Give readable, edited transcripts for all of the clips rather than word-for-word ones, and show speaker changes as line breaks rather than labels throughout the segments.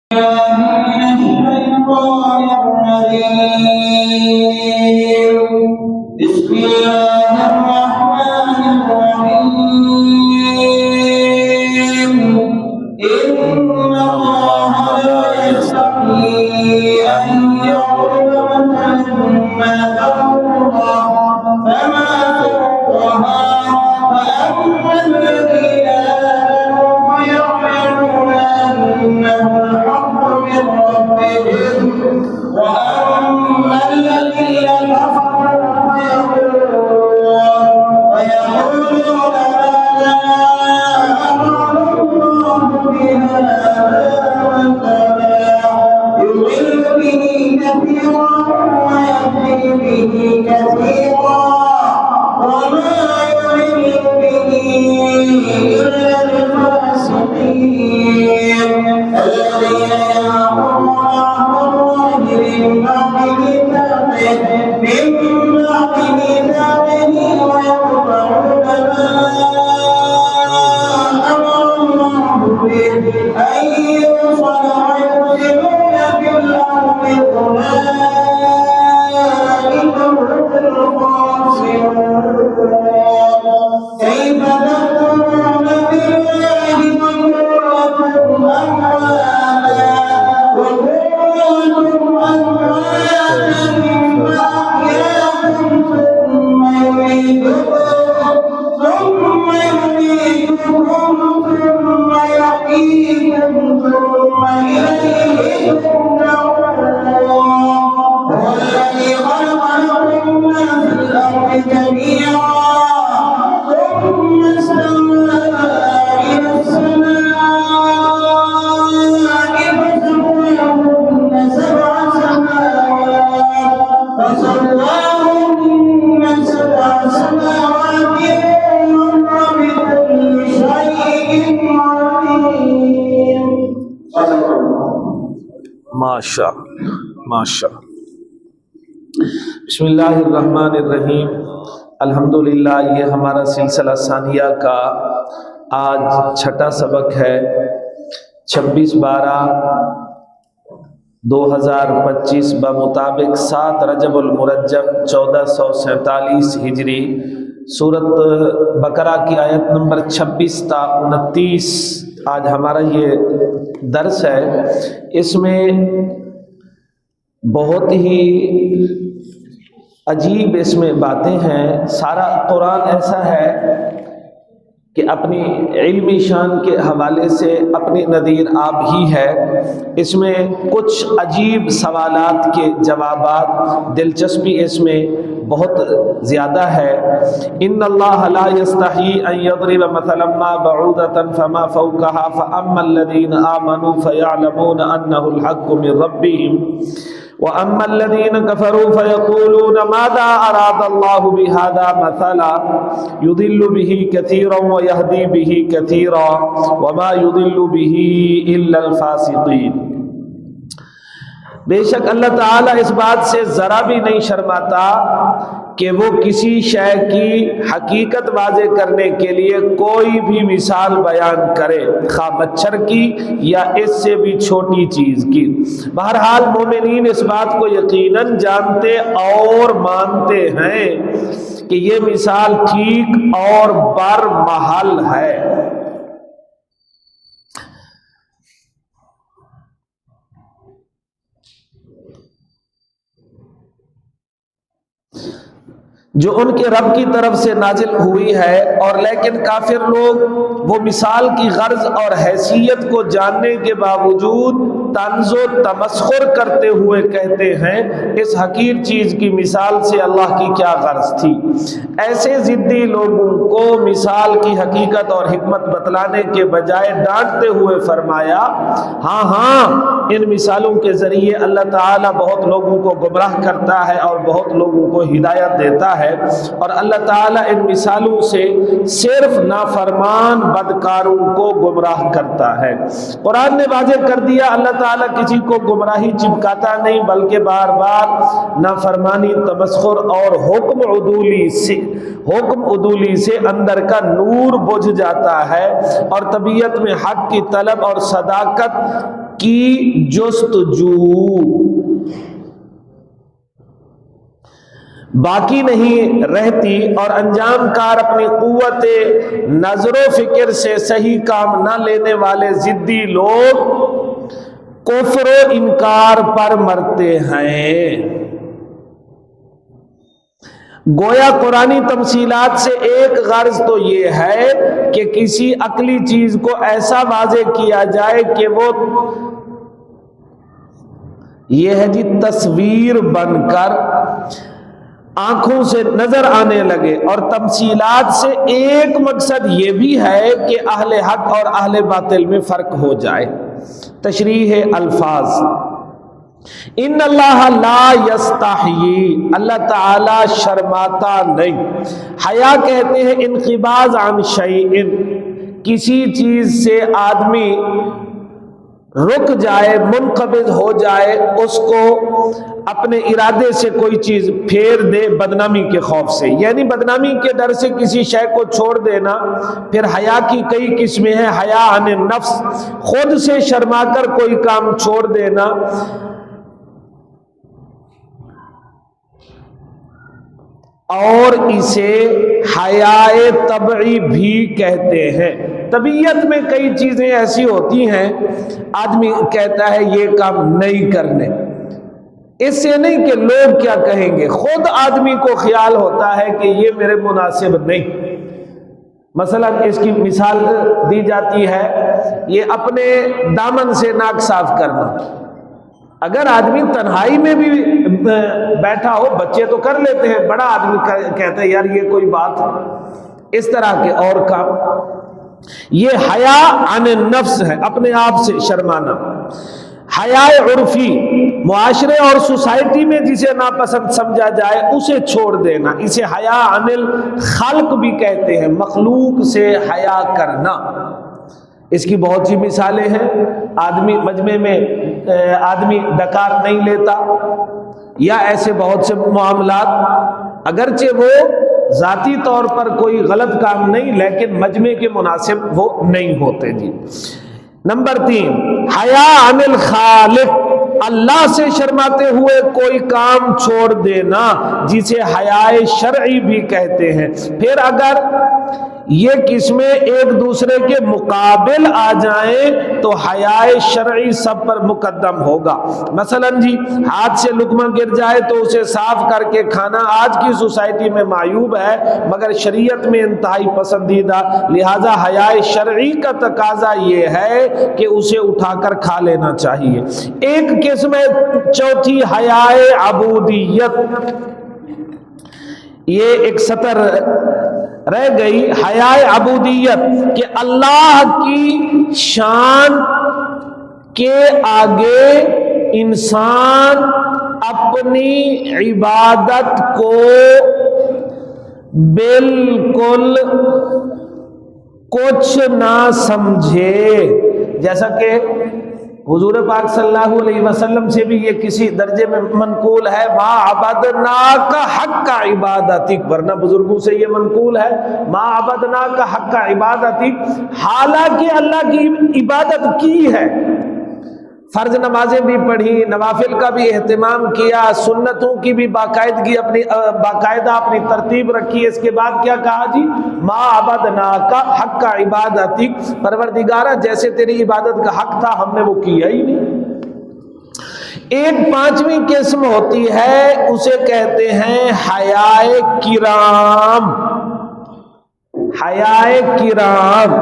بسم الله الرحمن الرحيم إن الله لا يستحيي أن يضرب مثلا فما فوقها فأما الذين آمنوا فيعلمون أنه الحق من ربهم وأما الذين كفروا ويقولون ماذا أراد الله بهذا مثلا يضل به كثيرا ويهدي به كثيرا وما يضل به إلا الفاسقين الذين يعبدون من بعد ميثاقه ويقطعون ما أمر الله به أن يوصل ويفسدون في الأرض أولئك هم الخاسرون كيف تكفرون بالله وكنتم أمواتا وكنتم أمواتا فأحياكم ثم يميتكم ثم يحييكم ثم إليه ترجعون هو الذي خلق لكم ما في الأرض جميعا ثم استوى إلى السماء فسواهن سبع سماوات وهو بكل شيء عليم.
ماشاء بسم اللہ الرحمن الرحیم. الحمدللہ یہ ہمارا سلسلہ ثانیہ کا آج چھٹا سبق ہے. 26/12/2025 بمطابق 7 رجب المرجب 1447 ہجری سورت بقرہ کی آیت نمبر 26 تا 29 آج ہمارا یہ درس ہے. اس میں بہت ہی عجیب اس میں باتیں ہیں. سارا قرآن ایسا ہے کہ اپنی علمی شان کے حوالے سے اپنی نظیر آپ ہی ہے. اس میں کچھ عجیب سوالات کے جوابات، دلچسپی اس میں بہت زیادہ ہے. ان اللہ لا یستحی ان یضرب مثلا ما بعودۃ فما فوقها فاما الذین آمنوا فیعلمون انہ الحق من ربهم وَأَمَّا الَّذِينَ كَفَرُوا فَيَقُولُونَ مَاذَا أَرَادَ اللَّهُ بِهَذَا مَثَلًا يُضِلُّ بِهِ كَثِيرًا وَيَهْدِي بِهِ كَثِيرًا وَمَا يُضِلُّ بِهِ إِلَّا الْفَاسِقِينَ. بے شک اللہ تعالیٰ اس بات سے ذرا بھی نہیں شرماتا کہ وہ کسی شے کی حقیقت واضح کرنے کے لیے کوئی بھی مثال بیان کرے، خواہ مچھر کی یا اس سے بھی چھوٹی چیز کی. بہرحال مومنین اس بات کو یقیناً جانتے اور مانتے ہیں کہ یہ مثال ٹھیک اور برمحل ہے. جو ان کے رب کی طرف سے نازل ہوئی ہے، اور لیکن کافر لوگ وہ مثال کی غرض اور حیثیت کو جاننے کے باوجود طنز و تمسخر کرتے ہوئے کہتے ہیں اس حقیر چیز کی مثال سے اللہ کی کیا غرض تھی. ایسے ضدی لوگوں کو مثال کی حقیقت اور حکمت بتلانے کے بجائے ڈانٹتے ہوئے فرمایا ہاں ان مثالوں کے ذریعے اللہ تعالیٰ بہت لوگوں کو گمراہ کرتا ہے اور بہت لوگوں کو ہدایت دیتا ہے، اور اللہ تعالیٰ ان مثالوں سے صرف نافرمان بدکاروں کو گمراہ کرتا ہے. قرآن نے واضح کر دیا اللہ تعالیٰ کسی کو گمراہی چپکاتا نہیں، بلکہ بار بار نافرمانی، تمسخر اور حکم عدولی سے اندر کا نور بجھ جاتا ہے، اور طبیعت میں حق کی طلب اور صداقت کی جستجو، باقی نہیں رہتی، اور انجام کار اپنی قوت نظر و فکر سے صحیح کام نہ لینے والے ضدی لوگ کفر و انکار پر مرتے ہیں۔ گویا قرآنی تمثیلات سے ایک غرض تو یہ ہے کہ کسی عقلی چیز کو ایسا واضح کیا جائے کہ وہ یہ ہے جی تصویر بن کر آنکھوں سے نظر آنے لگے، اور تمثیلات سے ایک مقصد یہ بھی ہے کہ اہل حق اور اہل باطل میں فرق ہو جائے۔ تشریح الفاظ، ان اللہ لا یستحیی، اللہ تعالی شرماتا نہیں۔ حیا کہتے ہیں انقباض عن شیء، کسی چیز سے آدمی رک جائے، منقبض ہو جائے، اس کو اپنے ارادے سے کوئی چیز پھیر دے بدنامی کے خوف سے، یعنی بدنامی کے ڈر سے کسی شے کو چھوڑ دینا۔ پھر حیا کی کئی قسمیں ہیں، حیا عن النفس، خود سے شرما کر کوئی کام چھوڑ دینا، اور اسے حیائے طبعی بھی کہتے ہیں۔ طبیعت میں کئی چیزیں ایسی ہوتی ہیں آدمی کہتا ہے یہ کام نہیں کرنے، اس سے نہیں کہ لوگ کیا کہیں گے، خود آدمی کو خیال ہوتا ہے کہ یہ میرے مناسب نہیں۔ مثلا اس کی مثال دی جاتی ہے، یہ اپنے دامن سے ناک صاف کرنا۔ اگر آدمی تنہائی میں بھی بیٹھا ہو، بچے تو کر لیتے ہیں، بڑا آدمی کہتا ہے یار یہ کوئی بات ہے، اس طرح کے اور کام، یہ حیا عن النفس ہے، اپنے آپ سے شرمانا۔ حیا عرفی، معاشرے اور سوسائٹی میں جسے ناپسند سمجھا جائے اسے چھوڑ دینا، اسے حیا عن الخلق بھی کہتے ہیں، مخلوق سے حیا کرنا۔ اس کی بہت سی مثالیں ہیں، آدمی مجمع میں آدمی ڈکار نہیں لیتا، یا ایسے بہت سے معاملات، اگرچہ وہ ذاتی طور پر کوئی غلط کام نہیں لیکن مجمع کے مناسب وہ نہیں ہوتے جی۔ نمبر 3، حیا عن الخالق، اللہ سے شرماتے ہوئے کوئی کام چھوڑ دینا، جسے حیائے شرعی بھی کہتے ہیں۔ پھر اگر یہ قسمیں ایک دوسرے کے مقابل آ جائیں تو حیائے شرعی سب پر مقدم ہوگا۔ مثلا جی ہاتھ سے لقمہ گر جائے تو اسے صاف کر کے کھانا آج کی سوسائٹی میں معیوب ہے، مگر شریعت میں انتہائی پسندیدہ، لہذا حیائے شرعی کا تقاضا یہ ہے کہ اسے اٹھا کر کھا لینا چاہیے۔ ایک قسم چوتھی حیائے عبودیت، یہ ایک سطر رہ گئی، حیائے عبودیت کہ اللہ کی شان کے آگے انسان اپنی عبادت کو بالکل کچھ نہ سمجھے، جیسا کہ حضور پاک صلی اللہ علیہ وسلم سے بھی یہ کسی درجے میں منقول ہے، ما عبدناک حق عبادتک، ورنہ بزرگوں سے یہ منقول ہے ما عبدناک حق عبادتک، حالانکہ اللہ کی عبادت کی ہے، فرض نمازیں بھی پڑھی، نوافل کا بھی اہتمام کیا، سنتوں کی بھی باقاعدہ اپنی ترتیب رکھی، اس کے بعد کیا کہا جی ما عبدناک حق عبادتک، پروردگارہ جیسے تیری عبادت کا حق تھا ہم نے وہ کیا ہی نہیں۔ ایک پانچویں قسم ہوتی ہے، اسے کہتے ہیں حیائے کرام۔ حیائے کرام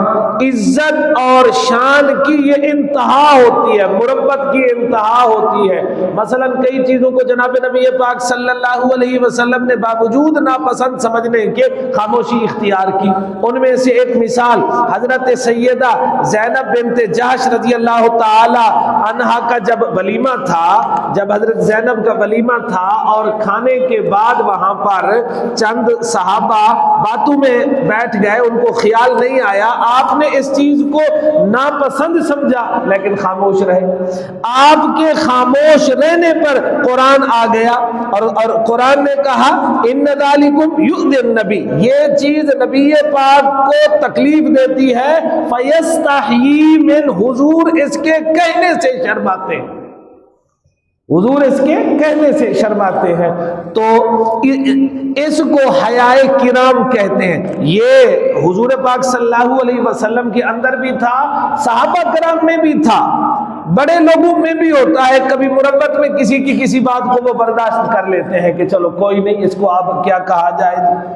عزت اور شان کی یہ انتہا ہوتی ہے، مربت کی انتہا ہوتی ہے۔ مثلا کئی چیزوں کو جناب نبی پاک صلی اللہ علیہ وسلم نے باوجود ناپسند سمجھنے کے خاموشی اختیار کی۔ ان میں سے ایک مثال حضرت سیدہ زینب بنت جحش رضی اللہ تعالی عنہا کا جب ولیمہ تھا جب حضرت زینب کا ولیمہ تھا اور کھانے کے بعد وہاں پر چند صحابہ باتوں میں بیٹھ گئے، ان کو خیال نہیں آیا، آپ نے اس چیز کو ناپسند سمجھا لیکن خاموش رہے۔ آپ کے خاموش رہنے پر قرآن آ گیا اور قرآن نے کہا ان ذالکم یؤذی النبی، یہ چیز نبی پاک کو تکلیف دیتی ہے، فیستحیی من، حضور اس کے کہنے سے شرماتے ہیں، حضور اس کے کہنے سے شرماتے ہیں، تو اس کو حیائے کرام کہتے ہیں۔ یہ حضور پاک صلی اللہ علیہ وسلم کے اندر بھی تھا، صحابہ کرام میں بھی تھا، بڑے لوگوں میں بھی ہوتا ہے، کبھی مربت میں کسی کی کسی بات کو وہ برداشت کر لیتے ہیں کہ چلو کوئی نہیں، اس کو آپ کیا کہا جائے۔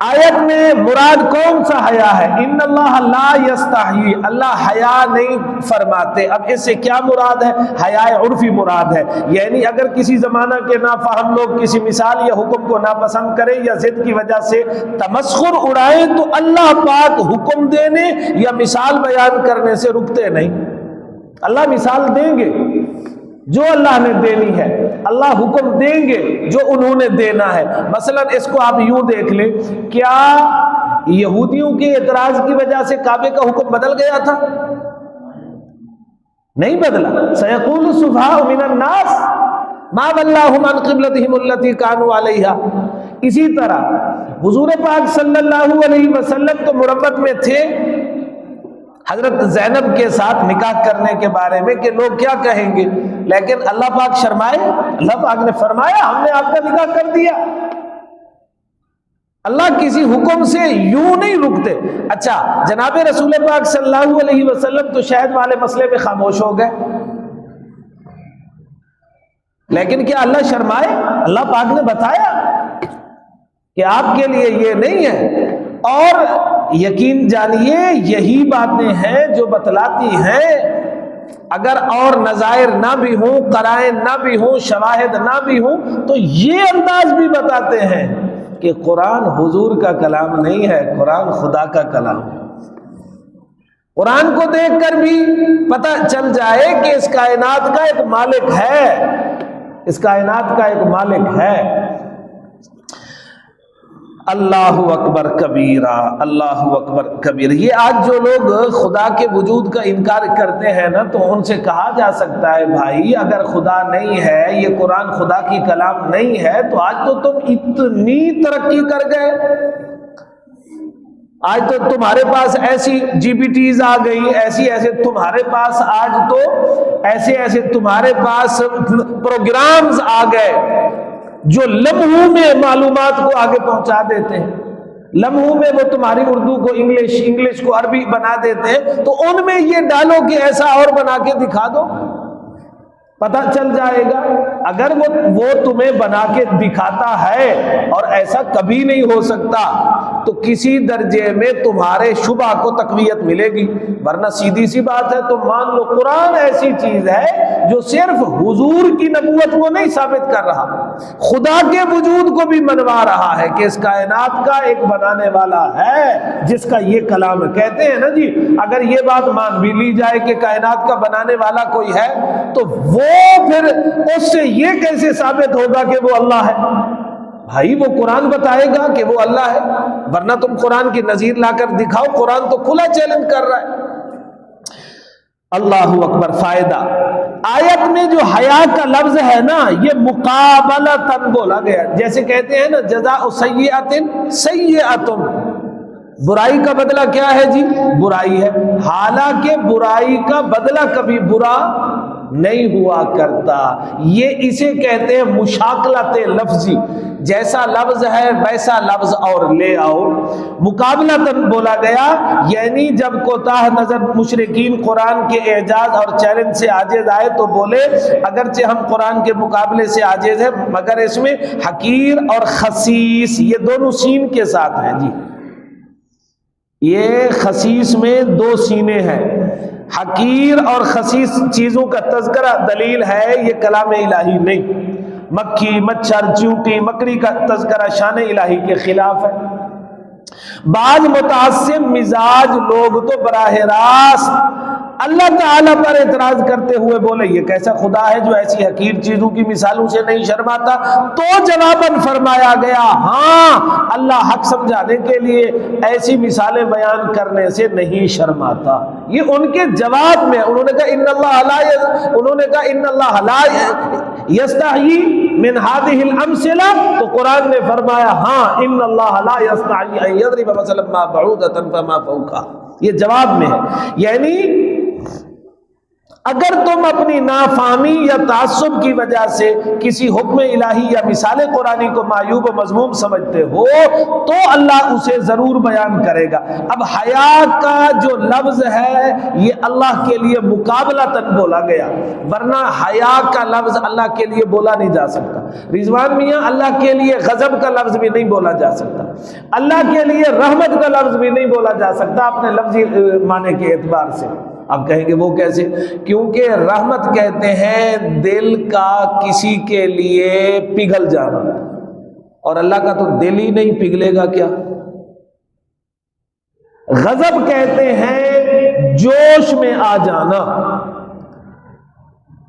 آیت میں مراد کون سا حیا ہے؟ ان اللہ لا یستحیی، اللہ حیا نہیں فرماتے۔ اب اس سے کیا مراد ہے؟ حیا عرفی مراد ہے، یعنی اگر کسی زمانہ کے نافہم لوگ کسی مثال یا حکم کو ناپسند کریں یا ضد کی وجہ سے تمسخر اڑائیں تو اللہ پاک حکم دینے یا مثال بیان کرنے سے رکتے نہیں۔ اللہ مثال دیں گے جو اللہ نے دینی ہے، اللہ حکم دیں گے جو انہوں نے دینا ہے۔ مثلا اس کو آپ یوں دیکھ لیں، کیا یہودیوں کے اعتراض کی وجہ سے کعبے کا حکم بدل گیا تھا؟ نہیں بدلا۔ سیقول السفہاء من الناس ما ولاھم عن قبلتہم التی کانوا علیہا۔ اسی طرح حضور پاک صلی اللہ علیہ وسلم تو مربت میں تھے حضرت زینب کے ساتھ نکاح کرنے کے بارے میں کہ لوگ کیا کہیں گے، لیکن اللہ پاک شرمائے؟ اللہ پاک نے فرمایا ہم نے آپ کا نکاح کر دیا۔ اللہ کسی حکم سے یوں نہیں رکتے۔ اچھا، جناب رسول پاک صلی اللہ علیہ وسلم تو شہد والے مسئلے میں خاموش ہو گئے، لیکن کیا اللہ شرمائے؟ اللہ پاک نے بتایا کہ آپ کے لیے یہ نہیں ہے، اور یقین جانیے یہی باتیں ہیں جو بتلاتی ہیں اگر اور نظائر نہ بھی ہوں، قرائن نہ بھی ہوں، شواہد نہ بھی ہوں، تو یہ انداز بھی بتاتے ہیں کہ قرآن حضور کا کلام نہیں ہے، قرآن خدا کا کلام ہے۔ قرآن کو دیکھ کر بھی پتہ چل جائے کہ اس کائنات کا ایک مالک ہے، اس کائنات کا ایک مالک ہے۔ اللہ اکبر کبیرہ، اللہ اکبر کبیرہ۔ یہ آج جو لوگ خدا کے وجود کا انکار کرتے ہیں نا، تو ان سے کہا جا سکتا ہے بھائی اگر خدا نہیں ہے، یہ قرآن خدا کی کلام نہیں ہے، تو آج تو تم اتنی ترقی کر گئے، آج تو تمہارے پاس ایسی جی پی ٹیز آ گئی، ایسے تمہارے پاس آج تو ایسے تمہارے پاس پروگرامز آ گئے جو لمحوں میں معلومات کو آگے پہنچا دیتے ہیں، لمحوں میں وہ تمہاری اردو کو انگلش کو عربی بنا دیتے ہیں، تو ان میں یہ ڈالو کہ ایسا اور بنا کے دکھا دو، پتہ چل جائے گا۔ اگر وہ تمہیں بنا کے دکھاتا ہے اور ایسا کبھی نہیں ہو سکتا، تو کسی درجے میں تمہارے شبہ کو تقویت ملے گی، ورنہ سیدھی سی بات ہے تم مان لو قرآن ایسی چیز ہے جو صرف حضور کی نبوت کو نہیں ثابت کر رہا، خدا کے وجود کو بھی منوا رہا ہے کہ اس کائنات کا ایک بنانے والا ہے جس کا یہ کلام ہے۔ کہتے ہیں نا جی، اگر یہ بات مان بھی لی جائے کہ کائنات کا بنانے والا کوئی ہے، تو وہ پھر اس سے یہ کیسے ثابت ہوگا کہ وہ اللہ ہے؟ بھائی وہ قرآن بتائے گا کہ وہ اللہ ہے، ورنہ تم قرآن کی نظیر لا کر دکھاؤ، قرآن تو کھلا چیلنج کر رہا ہے۔ اللہ اکبر۔ فائدہ آیت میں جو حیا کا لفظ ہے نا، یہ مقابلتاً بولا گیا، جیسے کہتے ہیں نا جزاء سیئۃ سیئۃ، برائی کا بدلہ کیا ہے جی؟ برائی ہے، حالانکہ برائی کا بدلہ کبھی برا نہیں ہوا کرتا۔ یہ اسے کہتے ہیں مشاکلت لفظی، جیسا لفظ ہے ویسا لفظ اور لے آؤ۔ مقابلتاً بولا گیا، یعنی جب کوتاہ نظر مشرکین قرآن کے اعجاز اور چیلنج سے عاجز آئے تو بولے اگرچہ ہم قرآن کے مقابلے سے عاجز ہیں، مگر اس میں حقیر اور خسیس، یہ دونوں سین کے ساتھ ہیں جی، یہ خسیس میں دو سینے ہیں، حقیر اور خسیس چیزوں کا تذکرہ دلیل ہے، یہ کلام الہی نہیں۔ مکھی، مچھر، چیونٹی، مکڑی کا تذکرہ شان الہی کے خلاف ہے۔ بعض متعصب مزاج لوگ تو براہ راست اللہ تعالیٰ پر اعتراض کرتے ہوئے بولے یہ کیسا خدا ہے جو ایسی حقیر چیزوں کی مثالوں سے نہیں شرماتا؟ تو جواباً فرمایا گیا ہاں اللہ حق سمجھانے کے لیے ایسی مثالیں بیان کرنے سے نہیں شرماتا۔ یہ ان کے جواب میں انہوں نے کہا ان اللہ لا یستحیی من هذه الامثلہ، تو قرآن نے فرمایا ہاں ان اللہ لا یستحیی ان یضرب مثلا ما بعوضۃ فما فوقها، یہ جواب میں ہے۔ یعنی اگر تم اپنی نافہمی یا تعصب کی وجہ سے کسی حکم الہی یا مثال قرآنی کو معیوب و مذموم سمجھتے ہو تو اللہ اسے ضرور بیان کرے گا۔ اب حیا کا جو لفظ ہے یہ اللہ کے لیے مقابلتاً بولا گیا، ورنہ حیا کا لفظ اللہ کے لیے بولا نہیں جا سکتا۔ رضوان میاں اللہ کے لیے غضب کا لفظ بھی نہیں بولا جا سکتا، اللہ کے لیے رحمت کا لفظ بھی نہیں بولا جا سکتا اپنے لفظی معنی کے اعتبار سے۔ آپ کہیں گے وہ کیسے؟ کیونکہ رحمت کہتے ہیں دل کا کسی کے لیے پگھل جانا، اور اللہ کا تو دل ہی نہیں پگھلے گا کیا؟ غضب کہتے ہیں جوش میں آ جانا،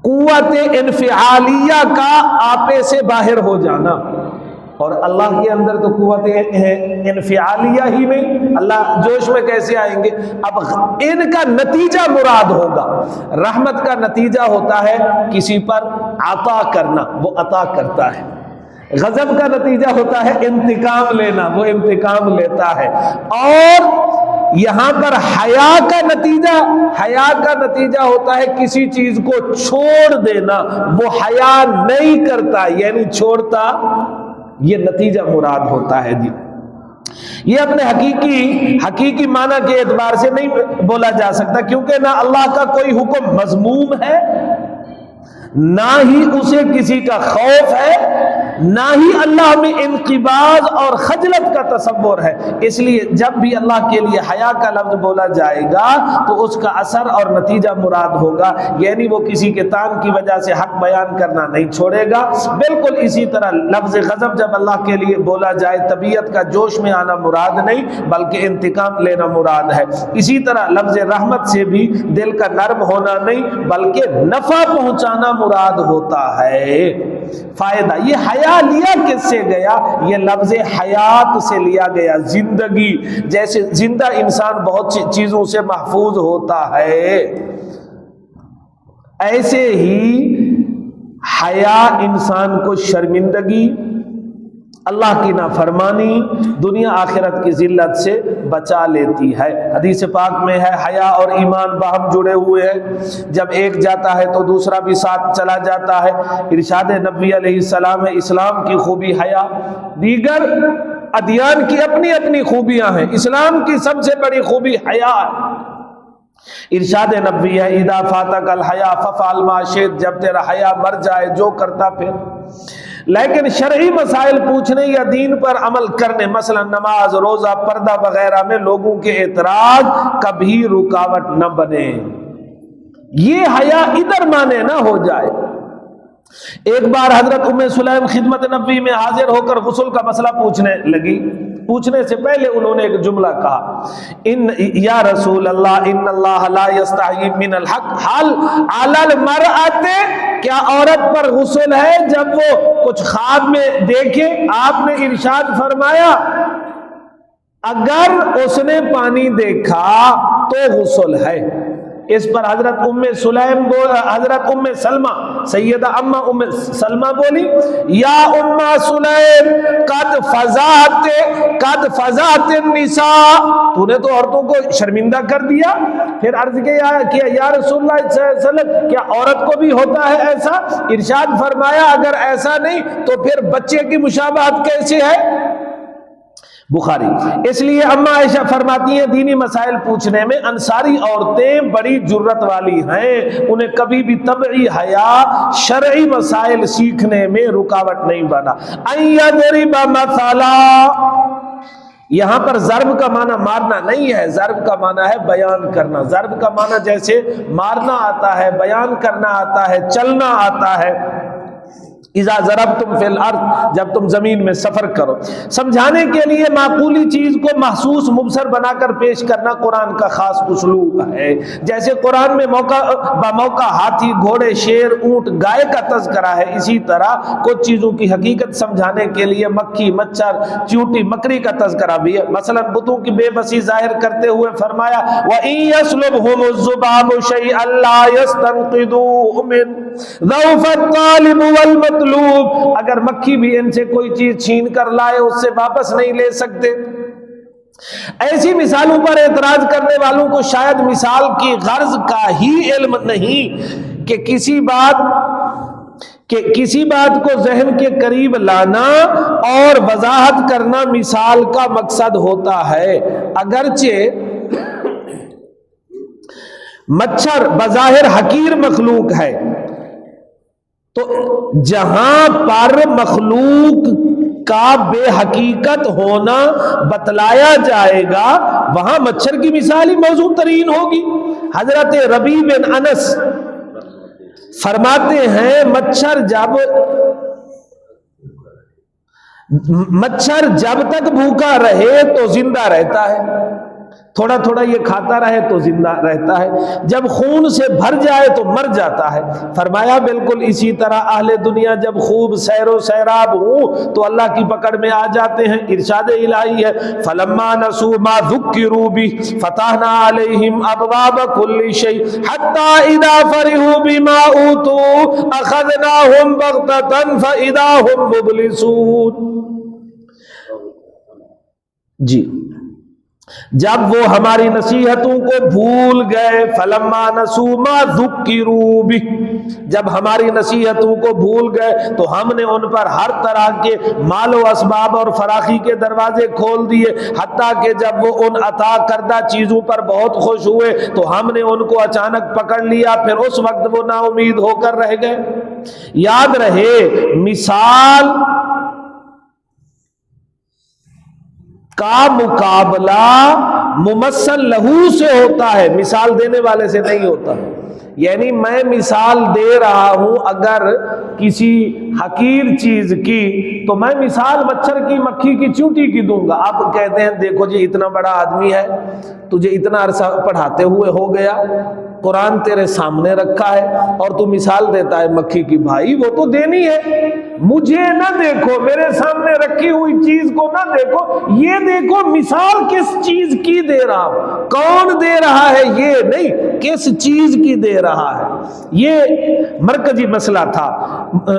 قوت انفعالیہ کا آپے سے باہر ہو جانا، اور اللہ کے اندر تو قوت انفعالیہ ہی نہیں، اللہ جوش میں کیسے آئیں گے؟ اب ان کا نتیجہ مراد ہوگا۔ رحمت کا نتیجہ ہوتا ہے کسی پر عطا کرنا، وہ عطا کرتا ہے۔ غضب کا نتیجہ ہوتا ہے انتقام لینا، وہ انتقام لیتا ہے۔ اور یہاں پر حیا کا نتیجہ ہوتا ہے کسی چیز کو چھوڑ دینا، وہ حیا نہیں کرتا یعنی چھوڑتا، یہ نتیجہ مراد ہوتا ہے جی۔ یہ اپنے حقیقی معنی کے اعتبار سے نہیں بولا جا سکتا، کیونکہ نہ اللہ کا کوئی حکم مذموم ہے، نہ ہی اسے کسی کا خوف ہے، نہ ہی اللہ میں انقباض اور خجلت کا تصور ہے۔ اس لیے جب بھی اللہ کے لیے حیا کا لفظ بولا جائے گا تو اس کا اثر اور نتیجہ مراد ہوگا، یعنی وہ کسی کے تان کی وجہ سے حق بیان کرنا نہیں چھوڑے گا۔ بالکل اسی طرح لفظ غضب جب اللہ کے لیے بولا جائے طبیعت کا جوش میں آنا مراد نہیں بلکہ انتقام لینا مراد ہے۔ اسی طرح لفظ رحمت سے بھی دل کا نرم ہونا نہیں بلکہ نفع پہنچانا مراد ہوتا ہے، فائدہ۔ یہ حیا لیا کس سے گیا؟ یہ لفظ حیات سے لیا گیا، زندگی۔ جیسے زندہ انسان بہت سی چیزوں سے محفوظ ہوتا ہے، ایسے ہی حیا انسان کو شرمندگی، اللہ کی نافرمانی، دنیا آخرت کی ذلت سے بچا لیتی ہے۔ حدیث پاک میں ہے حیا اور ایمان باہم جڑے ہوئے ہیں، جب ایک جاتا ہے تو دوسرا بھی ساتھ چلا جاتا ہے۔ ارشاد نبی علیہ السلام ہے اسلام کی خوبی حیا، دیگر ادیان کی اپنی اپنی خوبیاں ہیں، اسلام کی سب سے بڑی خوبی حیا ہے۔ ارشاد نبی ہے اذا فاتک الحیا ففعل ما شئت، جب تیرا حیا مر جائے جو کرتا پھر۔ لیکن شرعی مسائل پوچھنے یا دین پر عمل کرنے، مثلا نماز، روزہ، پردہ وغیرہ میں لوگوں کے اعتراض کبھی رکاوٹ نہ بنے، یہ حیا ادھر مانے نہ ہو جائے۔ ایک بار حضرت ام سلیم خدمت نبی میں حاضر ہو کر غسل کا مسئلہ پوچھنے لگی۔ پوچھنے سے پہلے انہوں نے ایک جملہ کہا، یا رسول اللہ ان اللہ لا یستحیی من الحق حل علی المرأۃ، کیا عورت پر غسل ہے جب وہ کچھ خواب میں دیکھے؟ آپ نے ارشاد فرمایا اگر اس نے پانی دیکھا تو غسل ہے۔ اس پر حضرت ام سلمہ سیدہ اما ام سلمہ بولی یا ام سلیم قد فضحت النساء، تو نے تو عورتوں کو شرمندہ کر دیا۔ پھر عرض کیا یا رسول اللہ صلی اللہ علیہ وسلم کیا عورت کو بھی ہوتا ہے ایسا؟ ارشاد فرمایا اگر ایسا نہیں تو پھر بچے کی مشابہت کیسے ہے؟ بخاری۔ اس لیے اما عائشہ فرماتی ہیں دینی مسائل پوچھنے میں انصاری عورتیں بڑی جرت والی ہیں، انہیں کبھی بھی طبعی حیا شرعی مسائل سیکھنے میں رکاوٹ نہیں بنا۔ ان یضرب مثلا، یہاں پر ضرب کا معنی مارنا نہیں ہے، ضرب کا معنی ہے بیان کرنا۔ ضرب کا معنی جیسے مارنا آتا ہے، بیان کرنا آتا ہے، چلنا آتا ہے، اذا ضربتم فی الارض، جب تم زمین میں سفر کرو۔ سمجھانے کے لیے معقولی چیز کو محسوس مبصر بنا کر پیش کرنا قرآن کا خاص اسلوب ہے۔ جیسے قرآن میں موقع ہاتھی، گھوڑے، شیر، اونٹ، گائے کا تذکرہ ہے، اسی طرح کچھ چیزوں کی حقیقت سمجھانے کے لیے مکھی، مچھر، چیونٹی، مکڑی کا تذکرہ بھی ہے۔ مثلا بتوں کی بے بسی ظاہر کرتے ہوئے فرمایا وَإِن يَسْلُبْهُمُ الذُّبَابُ شَيْئًا لَّا يَسْتَنقِذُوهُ مِنْهُ ضَعُفَ الطَّالِبُ وَالْمَطْلُوبُ، اگر مکھی بھی ان سے کوئی چیز چھین کر لائے اس سے واپس نہیں لے سکتے۔ ایسی مثالوں پر اعتراض کرنے والوں کو شاید مثال کی غرض کا ہی علم نہیں کہ کسی بات کو ذہن کے قریب لانا اور وضاحت کرنا مثال کا مقصد ہوتا ہے۔ اگرچہ مچھر بظاہر حقیر مخلوق ہے، تو جہاں پر مخلوق کا بے حقیقت ہونا بتلایا جائے گا وہاں مچھر کی مثال ہی موزوں ترین ہوگی۔ حضرت ربیع بن انس فرماتے ہیں مچھر جب تک بھوکا رہے تو زندہ رہتا ہے، تھوڑا تھوڑا یہ کھاتا رہے تو زندہ رہتا ہے، جب خون سے بھر جائے تو مر جاتا ہے۔ فرمایا بالکل اسی طرح اہل دنیا جب خوب سیر و سیراب ہوں تو اللہ کی پکڑ میں آ جاتے ہیں۔ ارشاد الہی ہے فَلَمَّا نَسُوا مَا ذُكِّرُوا بِهِ فَتَحْنَا عَلَيْهِمْ أَبْوَابَ كُلِّ شَيْءٍ حَتَّى إِذَا فَرِحُوا بِمَا أُوتُوا أَخَذْنَاهُمْ بَغْتَةً فَإِذَا هُمْ مُبْلِسُونَ۔ جی جب وہ ہماری نصیحتوں کو بھول گئے، فلما نسوا ما ذکروا بہ، جب ہماری نصیحتوں کو بھول گئے تو ہم نے ان پر ہر طرح کے مال و اسباب اور فراخی کے دروازے کھول دیے، حتیٰ کہ جب وہ ان عطا کردہ چیزوں پر بہت خوش ہوئے تو ہم نے ان کو اچانک پکڑ لیا، پھر اس وقت وہ نا امید ہو کر رہ گئے۔ یاد رہے مثال کا مقابلہ ممثل لہو سے ہوتا ہے، مثال دینے والے سے نہیں ہوتا۔ یعنی میں مثال دے رہا ہوں اگر کسی حقیر چیز کی تو میں مثال مچھر کی، مکھی کی، چیونٹی کی دوں گا۔ آپ کہتے ہیں دیکھو جی اتنا بڑا آدمی ہے، تجھے اتنا عرصہ پڑھاتے ہوئے ہو گیا، قرآن تیرے سامنے رکھا ہے اور تو مثال دیتا ہے مکھی کی۔ بھائی وہ تو دینی ہے، مجھے نہ دیکھو، میرے سامنے رکھی ہوئی چیز کو نہ دیکھو، یہ دیکھو مثال کس چیز کی دے رہا ہوں، کون دے رہا ہے یہ نہیں، کس چیز کی دے رہا ہے۔ یہ مرکزی مسئلہ تھا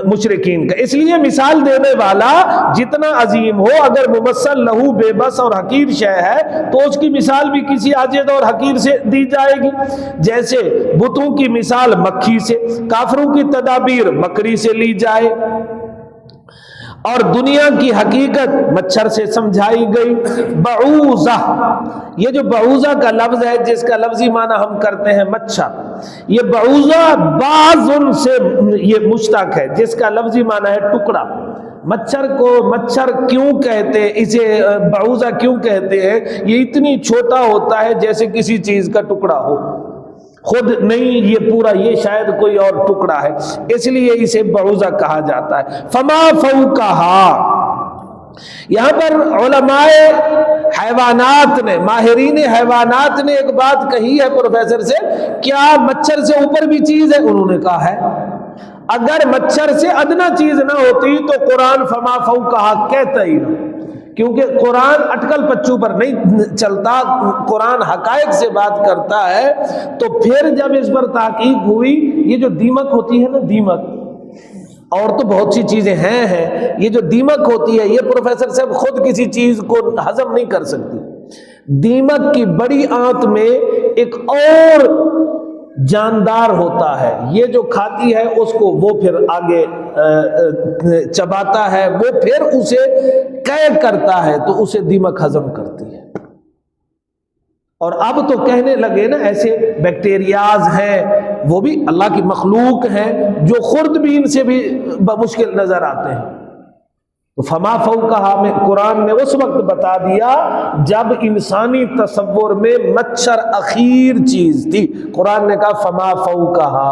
مشرکین کا۔ اس لیے مثال دینے والا جتنا عظیم ہو، اگر ممثل لہو بے بس اور حقیر شے ہے تو اس کی مثال بھی کسی عاجز اور حقیر سے دی جائے گی۔ جیسے بتوں کی مثال مکھی سے، کافروں کی تدابیر مکڑی سے لی جائے، اور دنیا کی حقیقت مچھر سے سمجھائی گئی۔ بعوضہ، یہ جو بعوضہ کا لفظ ہے جس کا لفظی معنی ہم کرتے ہیں مچھر، یہ بعوضہ بعضن سے یہ مشتق ہے جس کا لفظی معنی ہے ٹکڑا۔ مچھر کو مچھر کیوں کہتے ہیں، اسے بعوضہ کیوں کہتے ہیں؟ یہ اتنی چھوٹا ہوتا ہے جیسے کسی چیز کا ٹکڑا ہو، خود نہیں یہ پورا، یہ شاید کوئی اور ٹکڑا ہے، اس لیے اسے بعوضہ کہا جاتا ہے۔ فما فوقہا، یہاں پر علماء حیوانات نے، ماہرین حیوانات نے ایک بات کہی ہے پروفیسر سے، کیا مچھر سے اوپر بھی چیز ہے؟ انہوں نے کہا ہے۔ اگر مچھر سے ادنا چیز نہ ہوتی تو قرآن فما فوقہا کہتا ہی نہ، کیونکہ قرآن اٹکل پچو پر نہیں چلتا، قرآن حقائق سے بات کرتا ہے۔ تو پھر جب اس پر تحقیق ہوئی، یہ جو دیمک ہوتی ہے نا، دیمک، اور تو بہت سی چیزیں ہیں، یہ جو دیمک ہوتی ہے یہ پروفیسر صاحب خود کسی چیز کو ہضم نہیں کر سکتی۔ دیمک کی بڑی آنت میں ایک اور جاندار ہوتا ہے، یہ جو کھاتی ہے اس کو وہ پھر آگے چباتا ہے، وہ پھر اسے قید کرتا ہے تو اسے دیمک ہضم کرتی ہے۔ اور اب تو کہنے لگے نا ایسے بیکٹیریاز ہیں، وہ بھی اللہ کی مخلوق ہیں جو خوردبین سے بھی بمشکل نظر آتے ہیں۔ تو فما فوقہا میں قرآن نے اس وقت بتا دیا جب انسانی تصور میں مچھر اخیر چیز تھی، قرآن نے کہا فما فوقہا۔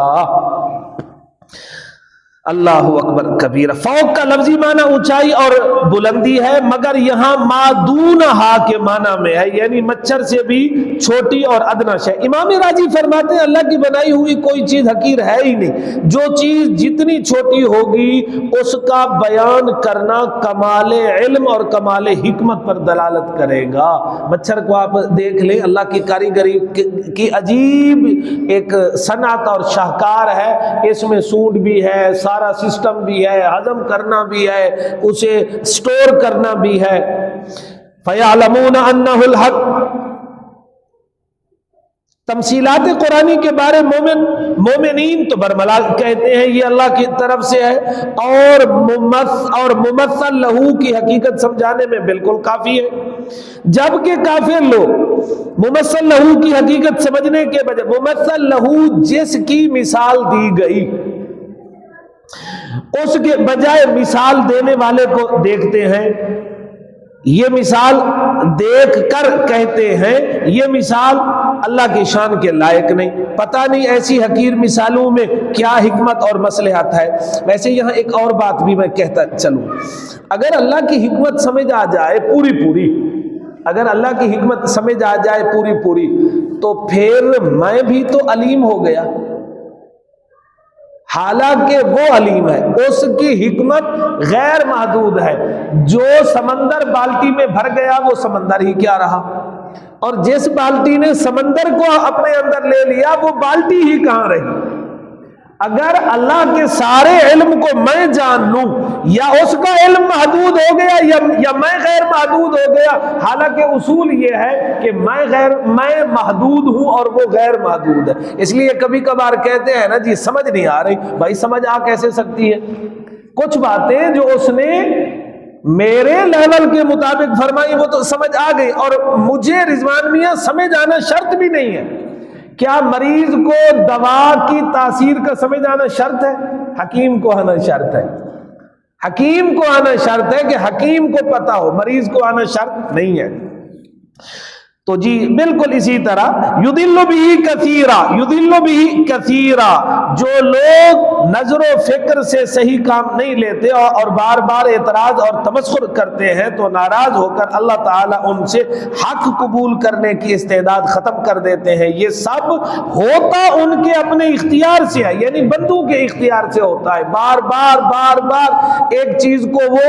اللہ اکبر کبیرہ. فوق کا لفظی معنی اونچائی اور بلندی ہے، مگر یہاں مادونہا کے معنی میں ہے، یعنی مچھر سے بھی چھوٹی اور ادنا شے. امام راضی فرماتے ہیں اللہ کی بنائی ہوئی کوئی چیز حقیر ہے ہی نہیں. جو چیز جتنی چھوٹی ہوگی اس کا بیان کرنا کمال علم اور کمال حکمت پر دلالت کرے گا. مچھر کو آپ دیکھ لیں، اللہ کی کاریگری کی عجیب ایک صنعت اور شاہکار ہے. اس میں سونڈ بھی ہے، سارا سسٹم بھی ہے، ہضم کرنا بھی ہے، اسے سٹور کرنا بھی ہے. فَيَعْلَمُونَ أَنَّهُ الْحَقُّ. تمثیلات قرآنی کے بارے مومنین تو برملا کہتے ہیں یہ اللہ کی طرف سے ہے، اور ممثل لہو کی حقیقت سمجھانے میں بالکل کافی ہے. جبکہ کافر لوگ ممثل لہو کی حقیقت سمجھنے کے بجائے ممثل لہو جس کی مثال دی گئی اس کے بجائے مثال دینے والے کو دیکھتے ہیں. یہ مثال دیکھ کر کہتے ہیں یہ مثال اللہ کی شان کے لائق نہیں. پتہ نہیں ایسی حقیر مثالوں میں کیا حکمت اور مصلحت ہے. ویسے یہاں ایک اور بات بھی میں کہتا چلوں، اگر اللہ کی حکمت سمجھ آ جائے پوری، اگر اللہ کی حکمت سمجھ آ جائے پوری تو پھر میں بھی تو علیم ہو گیا. حالانکہ وہ علیم ہے، اس کی حکمت غیر محدود ہے. جو سمندر بالٹی میں بھر گیا وہ سمندر ہی کیا رہا، اور جس بالٹی نے سمندر کو اپنے اندر لے لیا وہ بالٹی ہی کہاں رہی. اگر اللہ کے سارے علم کو میں جان لوں، یا اس کا علم محدود ہو گیا یا میں غیر محدود ہو گیا. حالانکہ اصول یہ ہے کہ میں محدود ہوں اور وہ غیر محدود ہے. اس لیے کبھی کبھار کہتے ہیں نا جی سمجھ نہیں آ رہی. بھائی سمجھ آ کیسے سکتی ہے؟ کچھ باتیں جو اس نے میرے لیول کے مطابق فرمائی وہ تو سمجھ آ گئی، اور مجھے رضوان میاں سمجھ آنا شرط بھی نہیں ہے. کیا مریض کو دوا کی تاثیر کا سمجھ آنا شرط ہے؟ حکیم کو آنا شرط ہے. حکیم کو آنا شرط ہے کہ حکیم کو پتا ہو، مریض کو آنا شرط نہیں ہے. تو جی بالکل اسی طرح یضل بہ کثیرا، جو لوگ نظر و فکر سے صحیح کام نہیں لیتے اور بار بار اعتراض اور تمسخر کرتے ہیں تو ناراض ہو کر اللہ تعالیٰ ان سے حق قبول کرنے کی استعداد ختم کر دیتے ہیں. یہ سب ہوتا ان کے اپنے اختیار سے ہے، یعنی بندوں کے اختیار سے ہوتا ہے. بار بار ایک چیز کو وہ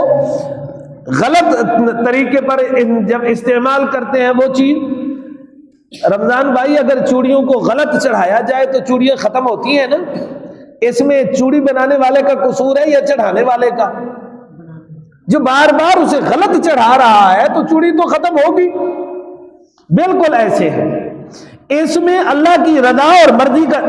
غلط طریقے پر جب استعمال کرتے ہیں وہ چیز. رمضان بھائی اگر چوڑیوں کو غلط چڑھایا جائے تو چوڑیاں ختم ہوتی ہیں نا. اس میں چوڑی بنانے والے کا قصور ہے یا چڑھانے والے کا؟ جو بار بار اسے غلط چڑھا رہا ہے تو چوڑی تو ختم ہوگی. بالکل ایسے ہے، اس میں اللہ کی رضا اور مرضی کا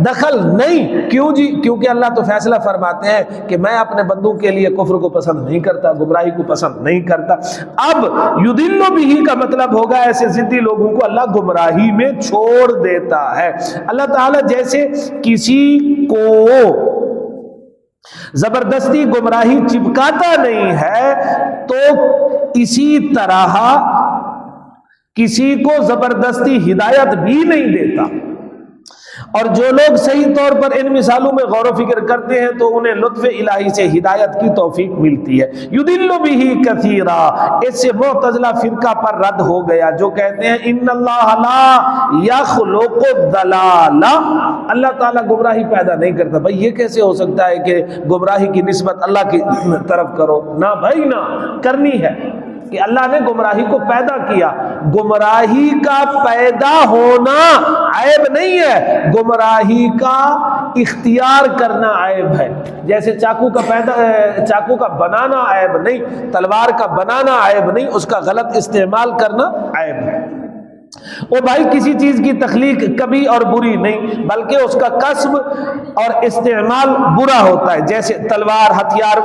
دخل نہیں. کیوں جی؟ کیونکہ اللہ تو فیصلہ فرماتے ہیں کہ میں اپنے بندوں کے لیے کفر کو پسند نہیں کرتا، گمراہی کو پسند نہیں کرتا. اب یضل بہ کا مطلب ہوگا ایسے ضدی لوگوں کو اللہ گمراہی میں چھوڑ دیتا ہے. اللہ تعالیٰ جیسے کسی کو زبردستی گمراہی چپکاتا نہیں ہے تو اسی طرح کسی کو زبردستی ہدایت بھی نہیں دیتا. اور جو لوگ صحیح طور پر ان مثالوں میں غور و فکر کرتے ہیں تو انہیں لطف الہی سے ہدایت کی توفیق ملتی ہے. یضل بہ کثیرا، اس سے معتزلہ فرقہ پر رد ہو گیا جو کہتے ہیں ان اللہ لا یخلق الضلال، اللہ تعالیٰ گمراہی پیدا نہیں کرتا. بھائی یہ کیسے ہو سکتا ہے کہ گمراہی کی نسبت اللہ کی طرف کرو؟ نہ بھائی نہ کرنی ہے کہ اللہ نے گمراہی کو پیدا کیا. گمراہی کا پیدا ہونا عیب نہیں ہے، گمراہی کا اختیار کرنا عیب ہے. جیسے چاقو کا بنانا عیب نہیں، تلوار کا بنانا عیب نہیں، اس کا غلط استعمال کرنا عیب ہے. وہ بھائی کسی چیز کی تخلیق کبھی اور بری نہیں، بلکہ اس کا کسب اور استعمال برا ہوتا ہے. جیسے تلوار ہتھیار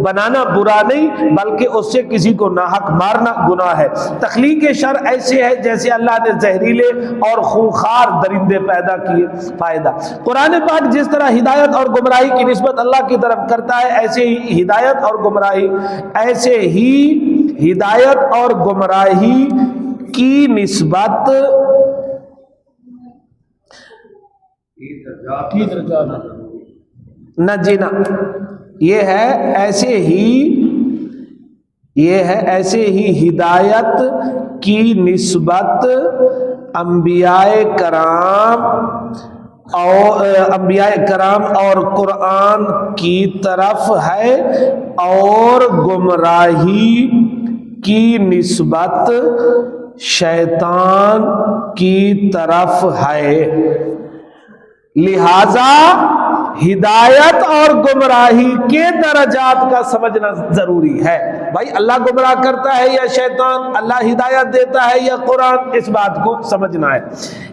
بنانا برا نہیں، بلکہ اس سے کسی کو ناحق مارنا گناہ ہے. تخلیق شر ایسے ہے جیسے اللہ نے زہریلے اور خونخوار درندے پیدا کیے. فائدہ قرآن پاک جس طرح ہدایت اور گمراہی کی نسبت اللہ کی طرف کرتا ہے، ایسے ہی ہدایت اور گمراہی کی نسبت نہ جینا، یہ ہے ایسے ہی ہدایت کی نسبت انبیاء کرام اور قرآن کی طرف ہے، اور گمراہی کی نسبت شیطان کی طرف ہے۔ لہذا ہدایت اور گمراہی کے درجات کا سمجھنا ضروری ہے۔ بھائی اللہ گمراہ کرتا ہے یا شیطان، اللہ ہدایت دیتا ہے یا قرآن، اس بات کو سمجھنا ہے۔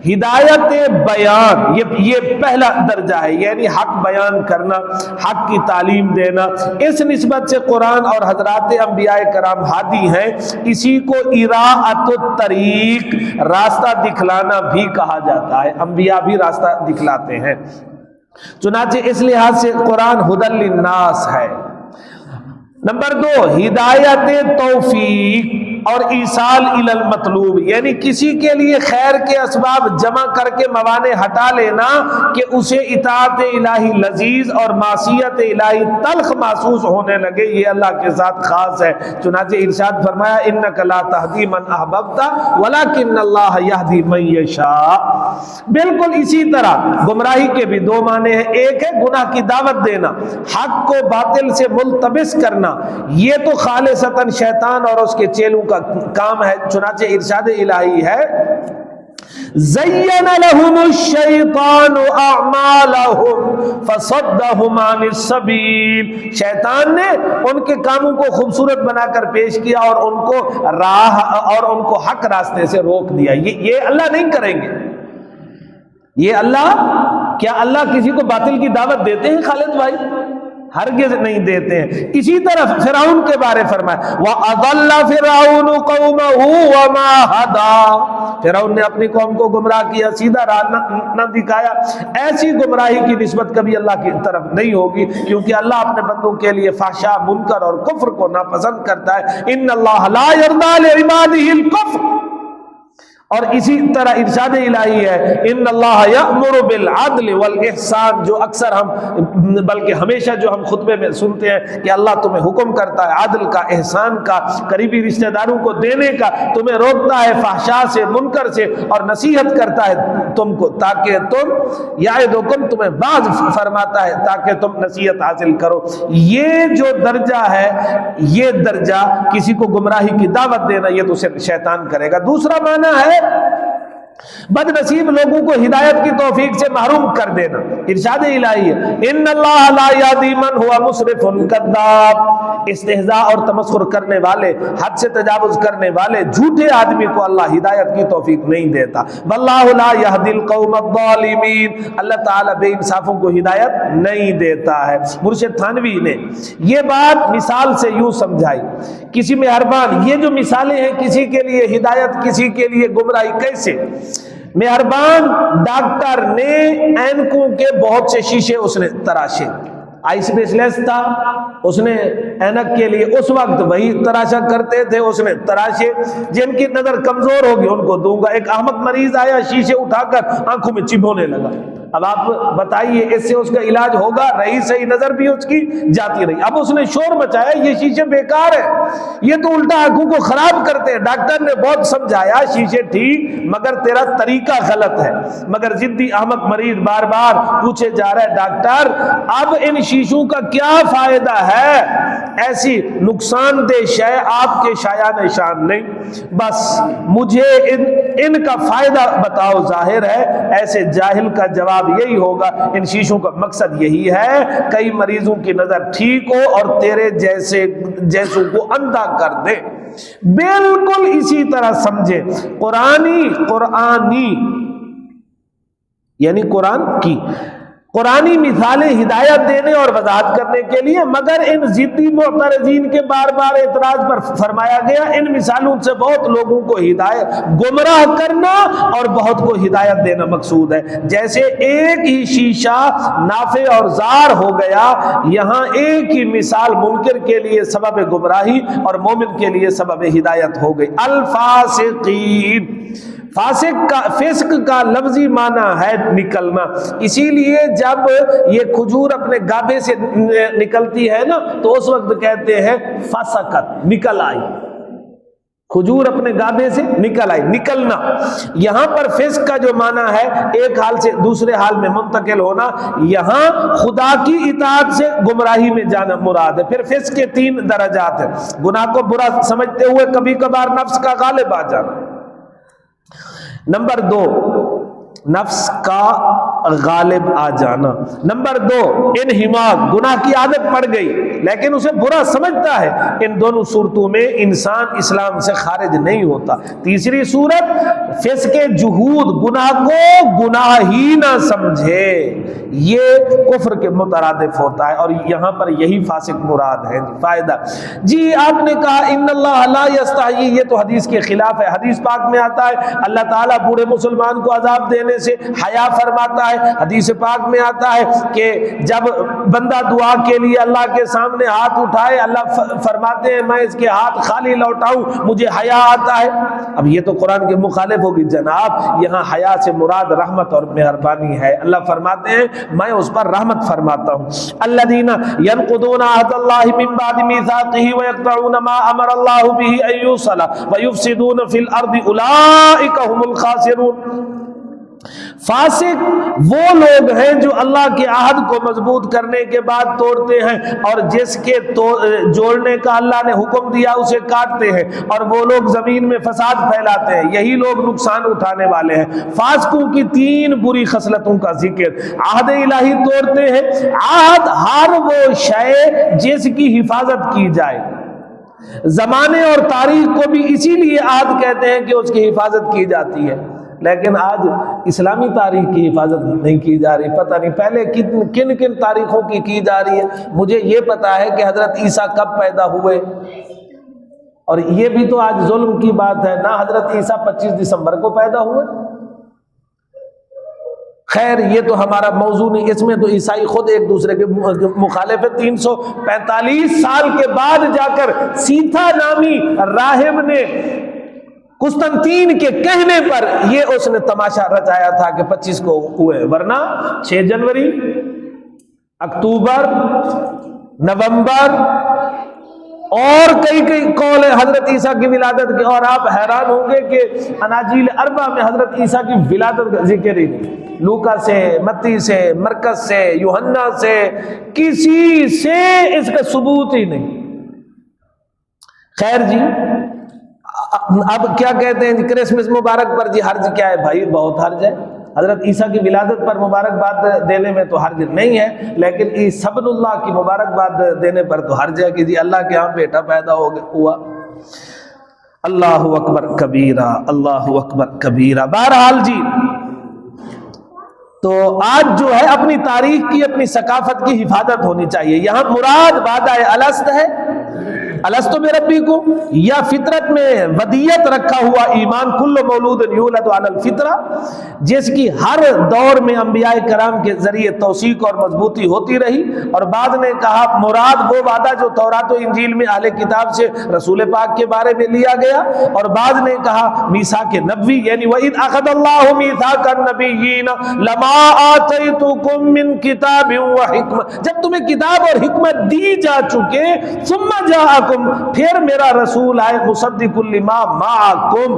ہدایت بیان یہ پہلا درجہ ہے، یعنی حق بیان کرنا، حق کی تعلیم دینا، اس نسبت سے قرآن اور حضرات انبیاء کرام ہادی ہیں۔ اسی کو اراءۃ الطریق، راستہ دکھلانا بھی کہا جاتا ہے، انبیاء بھی راستہ دکھلاتے ہیں۔ چنانچہ اس لحاظ سے قرآن ھدی للناس ہے۔ نمبر 2، ہدایت توفیق اور ایصال الی المطلوب، یعنی کسی کے لیے خیر کے اسباب جمع کر کے موانع ہٹا لینا کہ اسے اطاعت الہی لذیذ اور معصیت الہی تلخ محسوس ہونے لگے، یہ اللہ کے ساتھ خاص ہے۔ چنانچہ ارشاد فرمایا انک لا تہدی من احببت ولکن اللہ یہدی من یشاء۔ بالکل اسی طرح گمراہی کے بھی دو معنی ہیں، ایک ہے گناہ کی دعوت دینا، حق کو باطل سے ملتبس کرنا، یہ تو خالصتاً شیطان اور اس کے چیلوں کا کام ہے۔ چنانچہ ارشاد الہی ہے زین لهم الشیطان اعمالهم فصدهم عن السبیل، شیطان نے ان کے کاموں کو خوبصورت بنا کر پیش کیا اور ان کو حق راستے سے روک دیا۔ یہ اللہ نہیں کریں گے، کیا اللہ کسی کو باطل کی دعوت دیتے ہیں خالد بھائی؟ ہرگز نہیں دیتے ہیں۔ اسی طرح فرعون کے بارے فرمایا وَأَضَلَّ فِرْعَوْنُ قَوْمَهُ وَمَا هَدَى، فرعون نے اپنی قوم کو گمراہ کیا، سیدھا راہ نہ دکھایا۔ ایسی گمراہی کی نسبت کبھی اللہ کی طرف نہیں ہوگی، کیونکہ اللہ اپنے بندوں کے لیے فحشاء، منکر اور کفر کو ناپسند کرتا ہے۔ ان اللہ لا یرضی لعبادہ الکفر، اور اسی طرح ارشاد الہی ہے ان اللہ یأمر بالعدل والاحسان، جو اکثر بلکہ ہمیشہ جو ہم خطبے میں سنتے ہیں کہ اللہ تمہیں حکم کرتا ہے عدل کا، احسان کا، قریبی رشتہ داروں کو دینے کا، تمہیں روکتا ہے فحشاء سے، منکر سے، اور نصیحت کرتا ہے تم کو تاکہ تم یعظکم، تمہیں باز فرماتا ہے تاکہ تم نصیحت حاصل کرو۔ یہ جو درجہ ہے، یہ درجہ کسی کو گمراہی کی دعوت دینا، یہ تو صرف شیطان کرے گا۔ دوسرا معنی ہے بد نصیب لوگوں کو ہدایت کی توفیق سے محروم کر دینا۔ ارشاد الہی ہے ان اللہ لا یہدی من هو مسرف کذاب، استہزاء اور تمسخر کرنے والے، حد سے تجاوز کرنے والے، جھوٹے آدمی کو اللہ ہدایت کی توفیق نہیں دیتا۔ واللہ لا یہدی القوم الظالمین، اللہ تعالیٰ بے انصافوں کو ہدایت نہیں دیتا ہے۔ مرشد تھانوی نے یہ بات مثال سے یوں سمجھائی، کسی مہربان، یہ جو مثالیں ہیں کسی کے لیے ہدایت، کسی کے لیے گمراہی، کیسے؟ مہربان ڈاکٹر نے اینکوں کے بہت سے شیشے اس نے تراشے، آئی اسپیشلسٹ تھا، اس نے اینک کے لیے اس وقت وہی تراشا کرتے تھے، اس نے تراشے۔ جن کی نظر کمزور ہوگی ان کو دوں گا۔ ایک احمق مریض آیا، شیشے اٹھا کر آنکھوں میں چبھونے لگا۔ اب آپ بتائیے اس سے اس کا علاج ہوگا؟ رہی صحیح، نظر بھی اس کی جاتی رہی۔ اب اس نے شور مچایا یہ شیشے بیکار ہے، یہ تو الٹا آنکھوں کو خراب کرتے ہیں۔ ڈاکٹر نے بہت سمجھایا شیشے ٹھیک، مگر تیرا طریقہ غلط ہے۔ مگر ضدی احمق مریض بار بار پوچھے جا رہا ہے ڈاکٹر اب ان شیشوں کا کیا فائدہ ہے؟ ایسی نقصان دہ شے آپ کے شایان شان نہیں، بس مجھے ان کا فائدہ بتاؤ ظاہر ہے۔ ایسے جاہل کا جواب یہی ہوگا ان شیشوں کا مقصد یہی ہے کئی مریضوں کی نظر ٹھیک ہو اور تیرے جیسوں کو اندھا کر دے۔ بالکل اسی طرح سمجھے قرآنی یعنی قرآنی مثالیں ہدایت دینے اور وضاحت کرنے کے لیے، مگر ان ضدی معترضین کے بار بار اعتراض پر فرمایا گیا ان مثالوں سے بہت لوگوں کو گمراہ کرنا اور بہت کو ہدایت دینا مقصود ہے۔ جیسے ایک ہی شیشہ نافع اور ضار ہو گیا، یہاں ایک ہی مثال منکر کے لیے سبب گمراہی اور مومن کے لیے سبب ہدایت ہو گئی۔ الفاسقین، فسق کا لفظی معنی ہے نکلنا، اسی لیے جب یہ کھجور اپنے گابے سے نکلتی ہے نا تو اس وقت کہتے ہیں فسقت، نکل آئی، کھجور اپنے گابے سے نکل آئی، نکلنا۔ یہاں پر فسق کا جو معنی ہے ایک حال سے دوسرے حال میں منتقل ہونا، یہاں خدا کی اطاعت سے گمراہی میں جانا مراد ہے۔ پھر فسق کے 3 درجات ہیں، گناہ کو برا سمجھتے ہوئے کبھی کبھار نفس کا غالب آ جانا، نمبر 2 نفس کا غالب آ جانا، نمبر 2 انہماک، گناہ کی عادت پڑ گئی لیکن اسے برا سمجھتا ہے، ان دونوں صورتوں میں انسان اسلام سے خارج نہیں ہوتا۔ تیسری صورت فسق جہود، گناہ کو گناہ ہی نہ سمجھے، یہ کفر کے مترادف ہوتا ہے، اور یہاں پر یہی فاسق مراد ہے۔ فائدہ جی آپ نے کہا ان اللہ لا یستحیی، یہ تو حدیث کے خلاف ہے۔ حدیث پاک میں آتا ہے اللہ تعالیٰ بوڑھے مسلمان کو عذاب دینے سے حیا فرماتا ہے، حدیث پاک میں آتا ہے کہ جب بندہ دعا کے لیے اللہ کے سامنے ہاتھ اٹھائے اللہ فرماتے ہیں میں اس کے ہاتھ خالی لوٹاؤں مجھے حیا آتا ہے۔ اب یہ تو قرآن کے مخالف ہوگی جناب، یہاں حیا سے مراد رحمت اور مہربانی ہے۔ اللہ فرماتے ہیں میں اس پر رحمت فرماتا ہوں۔ الذین ینقضون عہد اللہ من بعد میثاقہ ویقطعون ما امر اللہ بہ ان یوصل ویفسدون فی الارض اولئک هم الخاسرون۔ فاسق وہ لوگ ہیں جو اللہ کے عہد کو مضبوط کرنے کے بعد توڑتے ہیں اور جس کے جوڑنے کا اللہ نے حکم دیا اسے کاٹتے ہیں، اور وہ لوگ زمین میں فساد پھیلاتے ہیں، یہی لوگ نقصان اٹھانے والے ہیں۔ فاسقوں کی 3 بری خصلتوں کا ذکر، عہد الہی توڑتے ہیں، عہد ہر وہ شے جس کی حفاظت کی جائے، زمانے اور تاریخ کو بھی اسی لیے عہد کہتے ہیں کہ اس کی حفاظت کی جاتی ہے، لیکن آج اسلامی تاریخ کی حفاظت نہیں کی جا رہی۔ پتہ نہیں پہلے کن کن تاریخوں کی جا رہی ہے۔ مجھے یہ پتا ہے کہ حضرت عیسیٰ کب پیدا ہوئے، اور یہ بھی تو آج ظلم کی بات ہے نا، حضرت عیسیٰ 25 دسمبر کو پیدا ہوئے۔ خیر یہ تو ہمارا موضوع نہیں، اس میں تو عیسائی خود ایک دوسرے کے مخالف ہے۔ 345 سال کے بعد جا کر سیتھا نامی راہب نے قسطنطین کے کہنے پر یہ اس نے تماشا رچایا تھا کہ 25 کو ہوئے، ورنہ 6 جنوری، اکتوبر، نومبر اور کئی قول ہے حضرت عیسیٰ کی ولادت کے، اور آپ حیران ہوں گے کہ اناجیل اربع میں حضرت عیسیٰ کی ولادت کا ذکر ہی نہیں، لوکا سے، متی سے، مرکز سے، یوحنا سے، کسی سے اس کا ثبوت ہی نہیں۔ خیر جی اب کیا کہتے ہیں کرسمس مبارک پر جی حرج کیا ہے؟ بھائی بہت حرج ہے، حضرت عیسیٰ کی ولادت پر مبارکباد دینے میں تو حرج نہیں ہے، لیکن عیسیٰ ابن اللہ کی مبارکباد دینے پر تو حرج ہے کہ جی اللہ کے ہاں بیٹا پیدا ہوا۔ اللہ اکبر کبیرہ، اللہ اکبر کبیرہ۔ بہرحال جی تو آج جو ہے اپنی تاریخ کی، اپنی ثقافت کی حفاظت ہونی چاہیے۔ یہاں مراد وعدہ الست ہے، الستو بربکم، یا فطرت میں ودیت رکھا ہوا ایمان، کل مولود یولد علی الفطرہ، جس کی ہر دور میں انبیاء کرام کے ذریعے توثیق اور مضبوطی ہوتی رہی۔ اور بعد نے کہا مراد وہ وعدہ جو تورات و انجیل میں اہل کتاب سے رسول پاک کے بارے میں لیا گیا، اور بعد نے کہا میثاق نبوی، یعنی وَإِذْ أَخَذَ اللَّهُ مِيثَاقَ النَّبِيِّينَ لَمَا آتَيْتُكُم مِّن كِتَابٍ وَحِكْمَةٍ، جب تمہیں کتاب اور حکمت دی جا چکے، ثُمَّ جَاءَكُم، پھر میرا رسول آئے، مصدق لما معکم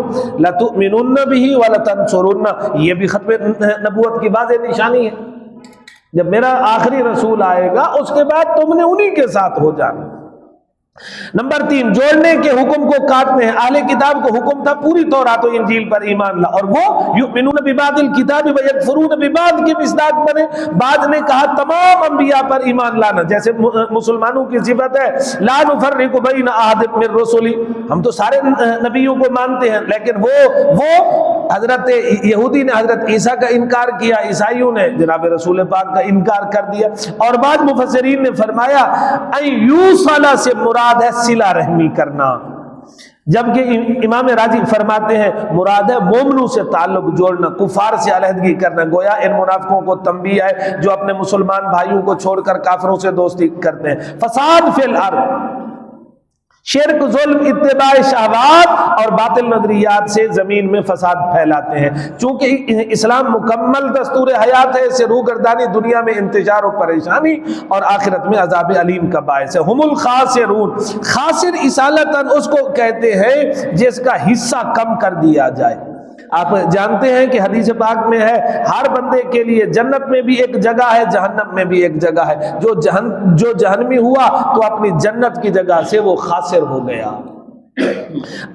لتؤمنن به ولتنصرن، یہ بھی ختم نبوت کی واضح نشانی ہے۔ جب میرا آخری رسول آئے گا اس کے بعد تم نے انہی کے ساتھ ہو جانا۔ نمبر 3 جوڑنے کے حکم کو کاٹنے ہیں۔ اہل کتاب کو حکم تھا پوری تورات و انجیل پر ایمان لا، اور وہ یؤمنون ببعض الکتاب ویکفرون ببعض کے مصداق بنے۔ بعد نے کہا تمام انبیاء پر ایمان لانا، جیسے مسلمانوں کی صفت ہے لا نفرق بین احد من رسلی، ہم تو سارے نبیوں کو مانتے ہیں، لیکن وہ حضرت یہودی نے حضرت عیسیٰ کا انکار کیا، عیسائیوں نے جناب رسول پاک کا انکار کر دیا۔ اور بعد مفسرین نے فرمایا ایوصل سے مراد ہے صلہ رحمی کرنا، جبکہ امام راضی فرماتے ہیں مراد ہے مومنوں سے تعلق جوڑنا، کفار سے علیحدگی کرنا۔ گویا ان منافقوں کو تنبیہ ہے جو اپنے مسلمان بھائیوں کو چھوڑ کر کافروں سے دوستی کرتے ہیں۔ فساد فی الارض، شرک، ظلم، اتباع شہوات اور باطل نظریات سے زمین میں فساد پھیلاتے ہیں۔ چونکہ اسلام مکمل دستور حیات ہے، اس سے روگردانی دنیا میں انتشار و پریشانی اور آخرت میں عذاب علیم کا باعث ہے۔ ہم الخاسرون، خاسر اصالتاً اس کو کہتے ہیں جس کا حصہ کم کر دیا جائے۔ آپ جانتے ہیں کہ حدیث پاک میں ہے ہر بندے کے لیے جنت میں بھی ایک جگہ ہے، جہنم میں بھی ایک جگہ ہے۔ جو جہنمی ہوا تو اپنی جنت کی جگہ سے وہ خاسر ہو گیا۔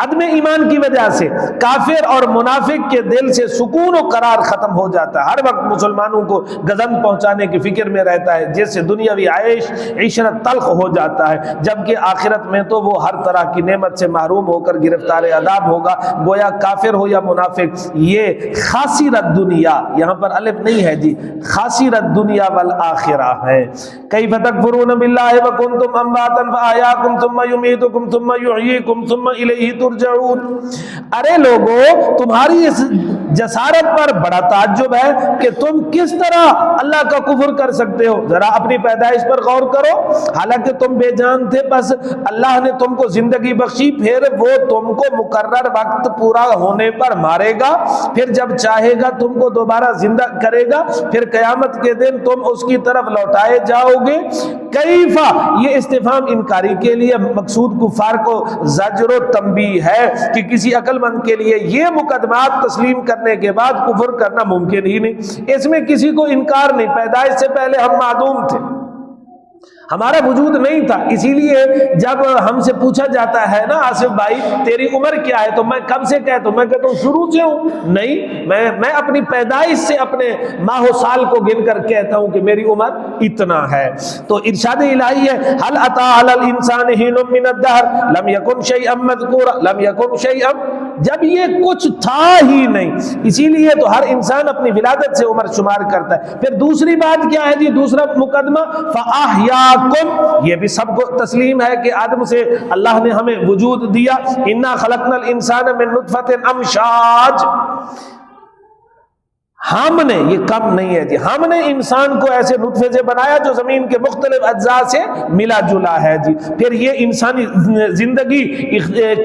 عدم ایمان کی وجہ سے کافر اور منافق کے دل سے سکون و قرار ختم ہو جاتا ہے، ہر وقت مسلمانوں کو گزند پہنچانے کی فکر میں رہتا ہے، جس سے دنیاوی عیش عشرت تلخ ہو جاتا ہے، جبکہ آخرت میں تو وہ ہر طرح کی نعمت سے محروم ہو کر گرفتار عذاب ہوگا۔ گویا کافر ہو یا منافق، یہ خاسرت دنیا، یہاں پر الف نہیں ہے جی، خاسرت دنیا والآخرہ ہے۔ کیف تکفرون باللہ وکنتم امواتا فاحیاکم ثم یمیتکم ثم یحییکم ثم الیہ ترجعون۔ ارے لوگو، تمہاری اس جسارت پر بڑا تعجب ہے کہ تم کس طرح اللہ کا کفر کر سکتے ہو۔ ذرا اپنی پیدائش پر غور کرو، حالانکہ تم بے جان تھے، بس اللہ نے تم کو زندگی بخشی، پھر وہ تم کو مقرر وقت پورا ہونے پر مارے گا، پھر جب چاہے گا تم کو دوبارہ زندہ کرے گا، پھر قیامت کے دن تم اس کی طرف لوٹائے جاؤ گے۔ کیفا، یہ استفہام انکاری کے لیے مقصود کفار کو زجر و تنبیہ ہے کہ کسی عقل مند کے لیے یہ مقدمات تسلیم کرنے کے بعد کفر کرنا ممکن ہی نہیں۔ اس میں کسی کو انکار نہیں، پیدائش سے پہلے ہم معدوم تھے، ہمارا وجود نہیں تھا۔ اسی لیے جب ہم سے پوچھا جاتا ہے نا آصف بھائی تیری عمر کیا ہے، تو میں کب سے کہتا ہوں، میں کہتا ہوں شروع سے ہوں، نہیں، میں اپنی پیدائش سے اپنے ماہ و سال کو گن کر کہتا ہوں کہ میری عمر اتنا ہے۔ تو ارشاد الہی ہے هل اتى على الانسان حين من الدهر لم يكن شيئا مذكورا، لم يكن شيئا، جب یہ کچھ تھا ہی نہیں۔ اسی لیے تو ہر انسان اپنی ولادت سے عمر شمار کرتا ہے۔ پھر دوسری بات کیا ہے جی، دوسرا مقدمہ فاحیاکم، یہ بھی سب کو تسلیم ہے کہ آدم سے اللہ نے ہمیں وجود دیا۔ انا خلقنا الانسان من نطفۃ امشاج، ہم نے، یہ کم نہیں ہے جی، ہم نے انسان کو ایسے نطفے سے بنایا جو زمین کے مختلف اجزاء سے ملا جلا ہے جی۔ پھر یہ انسانی زندگی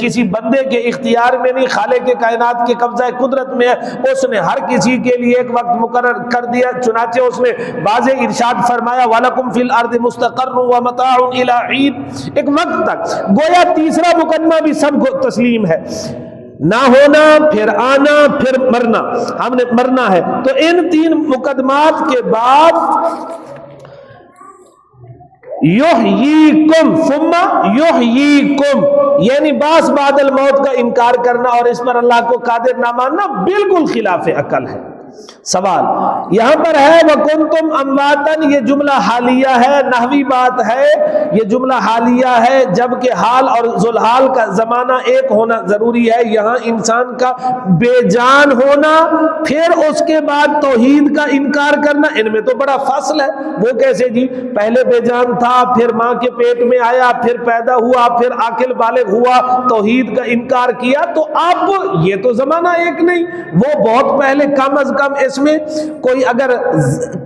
کسی بندے کے اختیار میں نہیں، خالق کے کائنات کے قبضہ قدرت میں ہے۔ اس نے ہر کسی کے لیے ایک وقت مقرر کر دیا، چنانچہ اس نے واضح ارشاد فرمایا وَلَكُمْ فِي الْأَرْضِ مُسْتَقَرٌّ وَمَتَاعٌ إِلَىٰ حِينٍ، ایک وقت تک۔ گویا تیسرا مقدمہ بھی سب کو تسلیم ہے، نہ ہونا، پھر آنا، پھر مرنا، ہم نے مرنا ہے۔ تو ان تین مقدمات کے بعد یحییکم ثم یحییکم، یعنی باس بعد الموت کا انکار کرنا اور اس پر اللہ کو قادر نہ ماننا بالکل خلاف عقل ہے۔ سوال یہاں پر ہے وَكُنْتُمْ أَمْوَاتًا، یہ جملہ حالیہ ہے، نحوی بات ہے، یہ جملہ حالیہ ہے، جبکہ حال اور ذوالحال کا زمانہ ایک ہونا ضروری ہے۔ یہاں انسان کا بے جان ہونا، پھر اس کے بعد توحید کا انکار کرنا، ان میں تو بڑا فاصل ہے۔ وہ کیسے جی، پہلے بے جان تھا، پھر ماں کے پیٹ میں آیا، پھر پیدا ہوا، پھر عاقل بالغ ہوا، توحید کا انکار کیا، تو اب یہ تو زمانہ ایک نہیں، وہ بہت پہلے، کم از کم اس میں کوئی اگر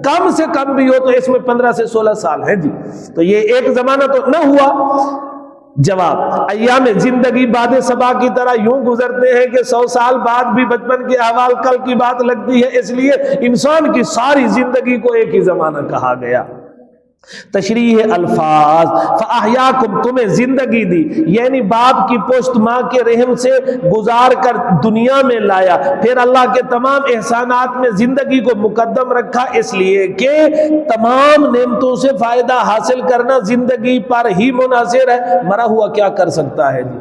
کم سے کم بھی ہو تو اس میں 15 سے 16 سال ہے جی، تو یہ ایک زمانہ تو نہ ہوا۔ جواب ایام زندگی باد صبا کی طرح یوں گزرتے ہیں کہ 100 سال بعد بھی بچپن کے احوال کل کی بات لگتی ہے، اس لیے انسان کی ساری زندگی کو ایک ہی زمانہ کہا گیا۔ تشریح الفاظ فاحیاکم، تمہیں زندگی دی، یعنی باپ کی پشت ماں کے رحم سے گزار کر دنیا میں لایا، پھر اللہ کے تمام احسانات میں زندگی کو مقدم رکھا، اس لیے کہ تمام نعمتوں سے فائدہ حاصل کرنا زندگی پر ہی منحصر ہے۔ مرا ہوا کیا کر سکتا ہے جی،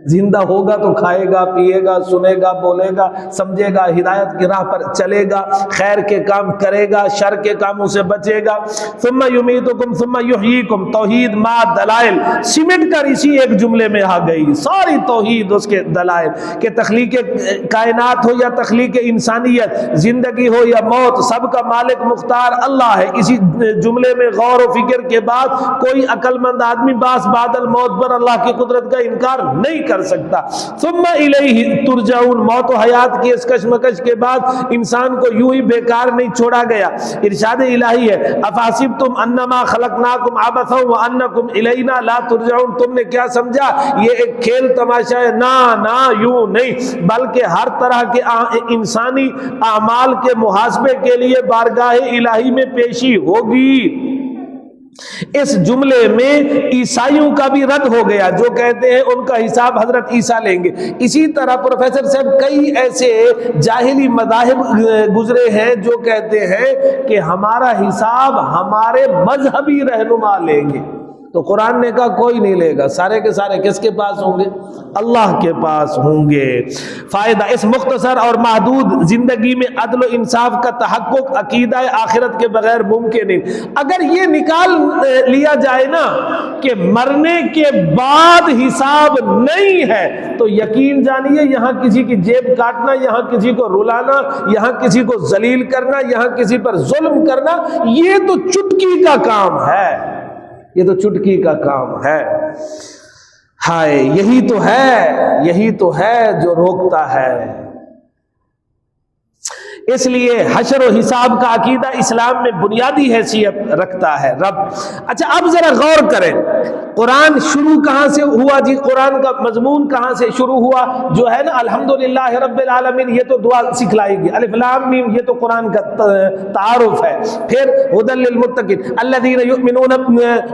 زندہ ہوگا تو کھائے گا، پیے گا، سنے گا، بولے گا، سمجھے گا، ہدایت کی راہ پر چلے گا، خیر کے کام کرے گا، شر کے کاموں سے بچے گا۔ ثم یمیتکم ثم یحییکم، توحید ما دلائل سمٹ کر اسی ایک جملے میں آ گئی، ساری توحید اس کے دلائل کہ تخلیق کائنات ہو یا تخلیق انسانیت، زندگی ہو یا موت، سب کا مالک مختار اللہ ہے۔ اسی جملے میں غور و فکر کے بعد کوئی عقل مند آدمی باس بعد الموت پر اللہ کی قدرت کا انکار نہیں کر سکتا. ثم الیہ ترجعون، موت و حیات کی اس کشمکش کے بعد انسان کو یوں ہی بیکار نہیں چھوڑا گیا. ارشاد الہی ہے افحسبتم انما خلقناکم عبثا وانکم الینا لا ترجعون، تم نے کیا سمجھا یہ ایک کھیل تماشا ہے؟ نہ یوں نہیں، بلکہ ہر طرح کے انسانی اعمال کے محاسبے کے لیے بارگاہ الہی میں پیشی ہوگی. اس جملے میں عیسائیوں کا بھی رد ہو گیا جو کہتے ہیں ان کا حساب حضرت عیسیٰ لیں گے. اسی طرح پروفیسر صاحب کئی ایسے جاہلی مذاہب گزرے ہیں جو کہتے ہیں کہ ہمارا حساب ہمارے مذہبی رہنما لیں گے. تو قرآن نے کہا کوئی نہیں لے گا، سارے کے سارے کس کے پاس ہوں گے؟ اللہ کے پاس ہوں گے. فائدہ، اس مختصر اور محدود زندگی میں عدل و انصاف کا تحقق عقیدہ آخرت کے بغیر ممکن نہیں. اگر یہ نکال لیا جائے نا کہ مرنے کے بعد حساب نہیں ہے تو یقین جانیے یہاں کسی کی جیب کاٹنا، یہاں کسی کو رلانا، یہاں کسی کو ذلیل کرنا، یہاں کسی پر ظلم کرنا، یہ تو چٹکی کا کام ہے، یہ تو چٹکی کا کام ہے. ہائے یہی تو ہے جو روکتا ہے. اس لیے حشر و حساب کا عقیدہ اسلام میں بنیادی حیثیت رکھتا ہے. اچھا اب ذرا غور کریں، قرآن شروع کہاں سے ہوا جی؟ قرآن کا مضمون کہاں سے شروع ہوا؟ جو ہے نا الحمدللہ رب العالمین، یہ تو دعا سکھلائی گئی. الف لام میم یہ تو قرآن کا تعارف ہے. پھر ھدی للمتقین الذین یؤمنون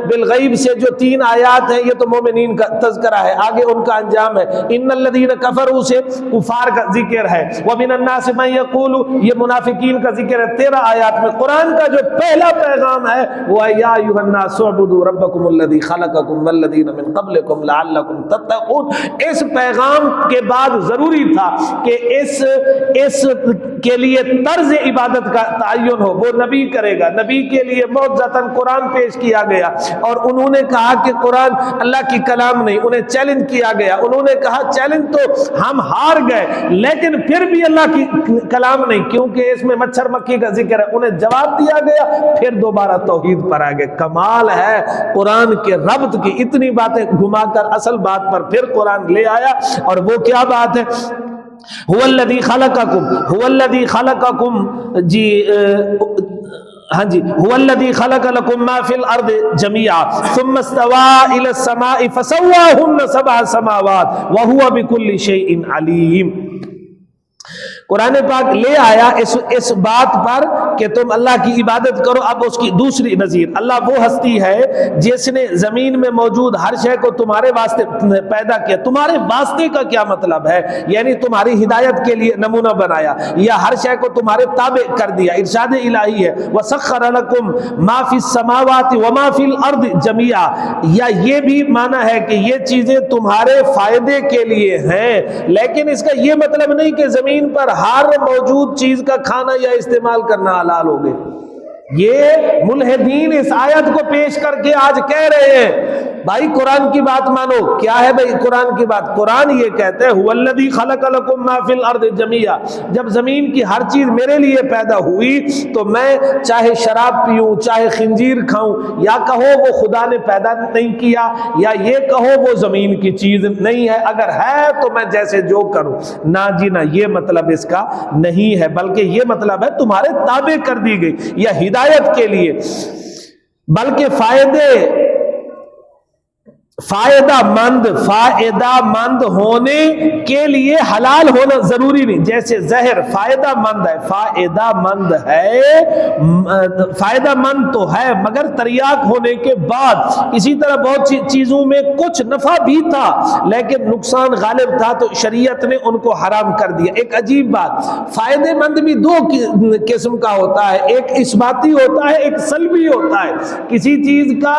بالغیب سے جو 3 آیات ہیں یہ تو مومنین کا تذکرہ ہے، آگے ان کا انجام ہے. ان الذین کفروا سے کفار کا ذکر ہے. ومن الناس من یقول یہ منافقین کا ذکر ہے 13 آیات میں. قرآن کا جو پہلا پیغام ہے وہ ہے یا ایھا الناس اعبدوا ربکم الذی خلقکم والذین من قبلکم لعلکم تتقون. اس پیغام کے بعد ضروری تھا کہ اس کے لیے طرز عبادت کا تعین ہو، وہ نبی کرے گا. نبی کے لیے معجزتاً قرآن پیش کیا گیا اور انہوں نے کہا کہ قرآن اللہ کی کلام نہیں، انہیں چیلنج کیا گیا. انہوں نے کہا چیلنج تو ہم ہار گئے لیکن پھر بھی اللہ کی کلام نہیں کیونکہ اس میں مچھر مکھی کا ذکر ہے. انہیں جواب دیا گیا، پھر دوبارہ توحید پر آ گئے. کمال ہے قرآن کے ربط کی، اتنی باتیں گھما کر اصل بات پر پھر قرآن لے آیا. اور وہ کیا بات ہے؟ هو الذی خلقکم جی ہاں جی هو الذی خلق لکم ما فی الارض جميعا ثم استوى الى السماء فسواهن 7 سماوات وهو بكل شیء علیم. قرآن پاک لے آیا اس بات پر کہ تم اللہ کی عبادت کرو. اب اس کی دوسری نظیر، اللہ وہ ہستی ہے جس نے زمین میں موجود ہر شے کو تمہارے واسطے پیدا کیا. تمہارے واسطے کا کیا مطلب ہے؟ یعنی تمہاری ہدایت کے لیے نمونہ بنایا یا ہر شے کو تمہارے تابع کر دیا. ارشاد الہی ہے وَسَخَّرَ لَكُم مَا فِي السَّمَاوَاتِ وَمَا فِي الْأَرْضِ جَمِيعًا. یا یہ بھی معنی ہے کہ یہ چیزیں تمہارے فائدے کے لیے ہیں، لیکن اس کا یہ مطلب نہیں کہ زمین پر ہر موجود چیز کا کھانا یا استعمال کرنا حلال ہو گئے. یہ ملحدین اس آیت کو پیش کر کے آج کہہ رہے ہیں بھائی قرآن کی بات مانو. کیا ہے بھائی قرآن کی بات؟ قرآن یہ کہتا ہے هو الذی خلق لکم ما فی الارض جميعا. جب زمین کی ہر چیز میرے لیے پیدا ہوئی تو میں چاہے شراب پیوں، چاہے خنزیر کھاؤں، یا کہو وہ خدا نے پیدا نہیں کیا، یا یہ کہو وہ زمین کی چیز نہیں ہے، اگر ہے تو میں جیسے جو کروں. نہ جی نہ، یہ مطلب اس کا نہیں ہے، بلکہ یہ مطلب ہے تمہارے تابع کر دی گئی یا ہدایت کے لیے. بلکہ فائدہ مند ہونے کے لیے حلال ہونا ضروری نہیں. جیسے زہر فائدہ مند ہے، فائدہ مند تو ہے مگر تریاق ہونے کے بعد. اسی طرح بہت سی چیزوں میں کچھ نفع بھی تھا لیکن نقصان غالب تھا تو شریعت نے ان کو حرام کر دیا. ایک عجیب بات، فائدہ مند بھی 2 قسم کا ہوتا ہے، ایک اثباتی ہوتا ہے، ایک سلبی ہوتا ہے. کسی چیز کا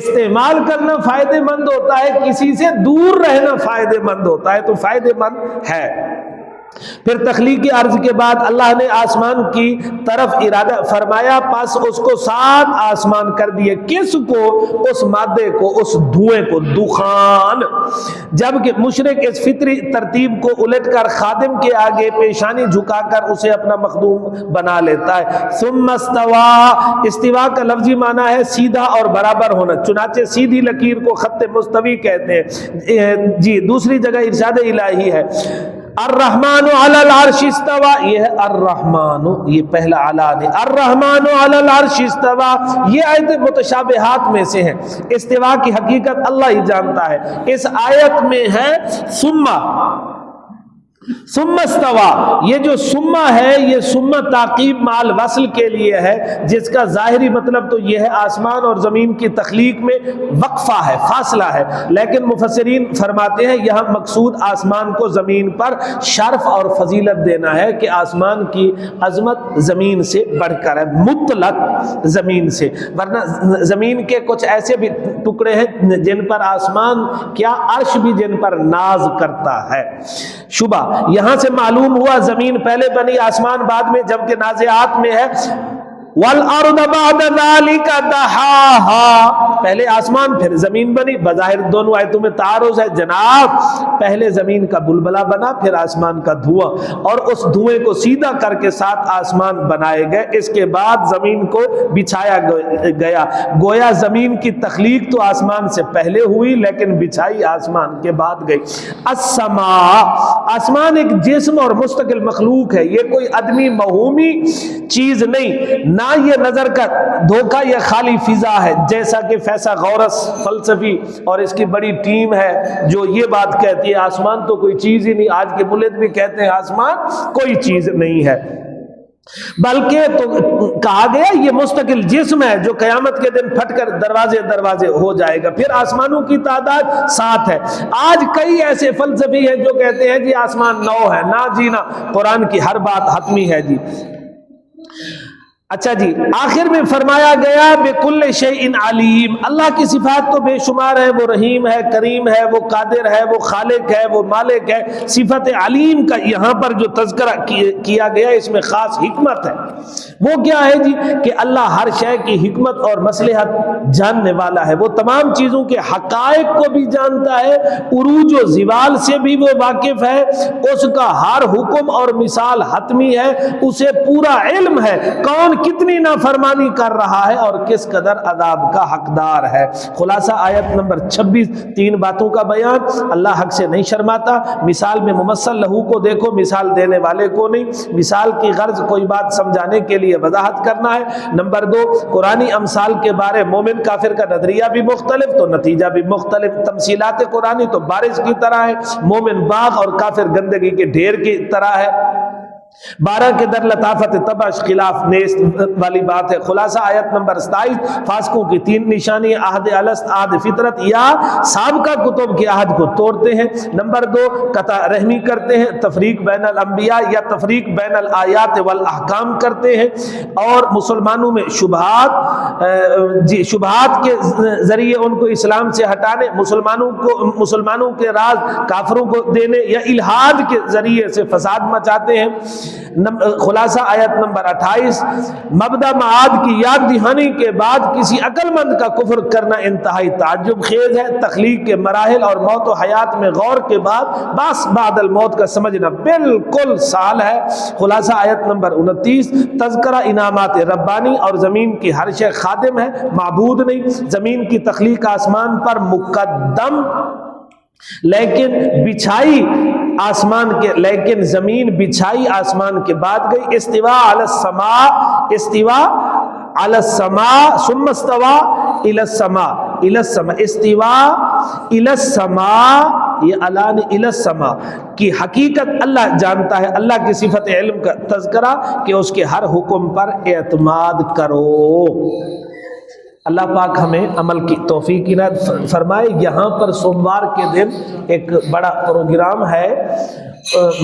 استعمال کرنا فائدہ مند ہوتا ہے، کسی سے دور رہنا فائدہ مند ہوتا ہے. تو فائدہ مند ہے. پھر تخلیق عرض کے بعد اللہ نے آسمان کی طرف ارادہ فرمایا، پس اس کو 7 آسمان کر دیے۔ کس کو؟ اس مادے کو، اس دھوئیں کو، دخان۔ جبکہ مشرک اس فطری ترتیب کو الٹ کر خادم کے آگے پیشانی جھکا کر اسے اپنا مخدوم بنا لیتا ہے۔ ثم استوا، استوا کا لفظی معنی ہے سیدھا اور برابر ہونا، چنانچہ سیدھی لکیر کو خط مستوی کہتے ہیں۔ جی دوسری جگہ ارشاد الہی ہے الرحمن علی العرش استوا، یہ ہے الرحمن، یہ پہلا علا ہے، الرحمن علی العرش استوا، یہ آیت متشابہات میں سے ہیں۔ استوا کی حقیقت اللہ ہی جانتا ہے۔ اس آیت میں ہے ثم استوا، یہ جو ثم ہے یہ ثم تعقیب مال وصل کے لیے ہے، جس کا ظاہری مطلب تو یہ ہے آسمان اور زمین کی تخلیق میں وقفہ ہے، فاصلہ ہے، لیکن مفسرین فرماتے ہیں یہاں مقصود آسمان کو زمین پر شرف اور فضیلت دینا ہے کہ آسمان کی عظمت زمین سے بڑھ کر ہے، مطلق زمین سے، ورنہ زمین کے کچھ ایسے بھی ٹکڑے ہیں جن پر آسمان کیا عرش بھی جن پر ناز کرتا ہے۔ شبہ یہاں سے معلوم ہوا زمین پہلے بنی آسمان بعد میں، جبکہ نازعات میں ہے وَالْأَرْضَ بَعْدَ ذَلِكَ دَحَاهَا، پہلے آسمان پھر زمین بنی۔ بظاہر دونوں آیتوں میں تعارض ہے جناب، پہلے زمین کا بلبلہ بنا پھر آسمان کا دھواں، اور اس دھوئیں کو سیدھا کر کے 7 آسمان بنائے گئے، اس کے بعد زمین کو بچھایا گیا۔ گویا زمین کی تخلیق تو آسمان سے پہلے ہوئی لیکن بچھائی آسمان کے بعد گئی۔ السماء، آسمان ایک جسم اور مستقل مخلوق ہے، یہ کوئی آدمی موہومی چیز نہیں، نہ یہ نظر کا دھوکہ یا خالی فضا ہے، جیسا کہ فیصل غورث فلسفی اور اس کی بڑی ٹیم ہے جو یہ بات کہتی ہے آسمان تو کوئی چیز ہی نہیں۔ آج کے ملت بھی کہتے ہیں آسمان کوئی چیز نہیں ہے، بلکہ تو کہا گیا یہ مستقل جسم ہے جو قیامت کے دن پھٹ کر دروازے ہو جائے گا۔ پھر آسمانوں کی تعداد 7 ہے۔ آج کئی ایسے فلسفی ہیں جو کہتے ہیں جی آسمان 9 ہے، نہ جی نہ، قرآن کی ہر بات حتمی ہے جی۔ اچھا جی، آخر میں فرمایا گیا بِكُلِّ شَيْءٍ عَلِيمٌ، اللہ کی صفات تو بے شمار ہے، وہ رحیم ہے، کریم ہے، وہ قادر ہے، وہ خالق ہے، وہ مالک ہے۔ صفت علیم کا یہاں پر جو تذکرہ کیا گیا اس میں خاص حکمت ہے، وہ کیا ہے جی کہ اللہ ہر شے کی حکمت اور مصلحت جاننے والا ہے، وہ تمام چیزوں کے حقائق کو بھی جانتا ہے، عروج و زوال سے بھی وہ واقف ہے، اس کا ہر حکم اور مثال حتمی ہے، اسے پورا علم ہے کون کتنی نافرمانی کر رہا ہے اور کس قدر عذاب کا حقدار ہے۔ خلاصہ آیت نمبر 26، 3 باتوں کا بیان۔ اللہ حق سے نہیں شرماتا، مثال میں ممثل لہو کو دیکھو، مثال دینے والے کو نہیں۔ مثال کی غرض کوئی بات سمجھانے کے لیے وضاحت کرنا ہے۔ نمبر 2، قرآنی امثال کے بارے مومن کافر کا نظریہ بھی مختلف تو نتیجہ بھی مختلف۔ تمثیلات قرآنی تو بارش کی طرح ہے، مومن باغ اور کافر گندگی کے ڈھیر کی طرح ہے۔ 12 کے در لطافت تبش خلاف نیست والی بات ہے۔ خلاصہ آیت نمبر 27، فاسقوں کی 3 نشانی، عہد الست، عہد فطرت یا سابقہ کتب کے عہد کو توڑتے ہیں۔ نمبر 2، قطع رحمی کرتے ہیں، تفریق بین الانبیاء یا تفریق بین الآیات والاحکام کرتے ہیں، اور مسلمانوں میں شبہات کے ذریعے ان کو اسلام سے ہٹانے، مسلمانوں کے راز کافروں کو دینے یا الہاد کے ذریعے سے فساد مچاتے ہیں۔ خلاصہ آیت نمبر 28، مبدا معاد کی یاد دہانی کے بعد کسی عقل مند کا کفر کرنا انتہائی تعجب خیز ہے۔ تخلیق کے مراحل اور موت و حیات میں غور کے بعد بس بعد الموت کا سمجھنا بالکل سہل ہے۔ خلاصہ آیت نمبر 29، تذکرہ انعامات ربانی اور زمین کی ہر شے خادم ہے، معبود نہیں۔ زمین کی تخلیق آسمان پر مقدم، لیکن زمین بچھائی آسمان کے بعد گئی۔ استوا علی السماء ثم استوا الی السماء، استوا الی السماء، یہ اعلان الی السماء کی حقیقت اللہ جانتا ہے۔ اللہ کی صفت علم کا تذکرہ کہ اس کے ہر حکم پر اعتماد کرو۔ اللہ پاک ہمیں عمل کی توفیق عنایت فرمائے۔ یہاں پر سوموار کے دن ایک بڑا پروگرام ہے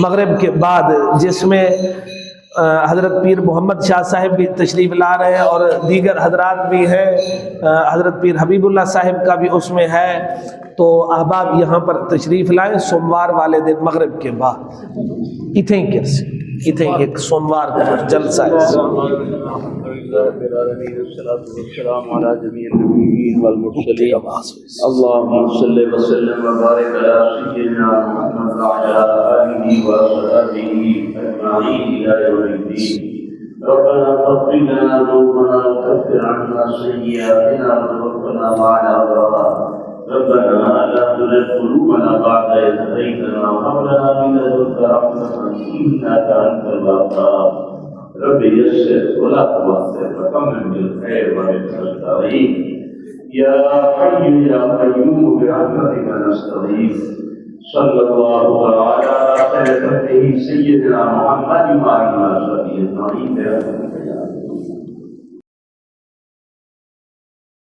مغرب کے بعد، جس میں حضرت پیر محمد شاہ صاحب بھی تشریف لا رہے ہیں اور دیگر حضرات بھی ہیں، حضرت پیر حبیب اللہ صاحب کا بھی اس میں ہے، تو احباب یہاں پر تشریف لائیں سوموار والے دن مغرب کے بعد اتھیں کرسی اتھیں ایک سوموار کا جلسہ ہے۔
والسلام على جميع النبيين والمرسلين اللهم صل وسلم وبارك على سيدنا محمد وعلى آله وصحبه أجمعين إلى يوم الدين ربنا اغفر لنا ذنوبنا وكفر عنا سيئاتنا وتوفنا مع الأبرار ربنا لا تزغ قلوبنا بعد إذ هديتنا وهب لنا من لدنك رحمة إنك أنت الوهاب رب يسر ولا تعسر وتمم بالخير وبالتوفيق يا حي يا قيوم برحمتك نستغيث صلى الله تعالى على خير خلقه سيدنا محمد وعلى آله وصحبه أجمعين برحمتك يا رب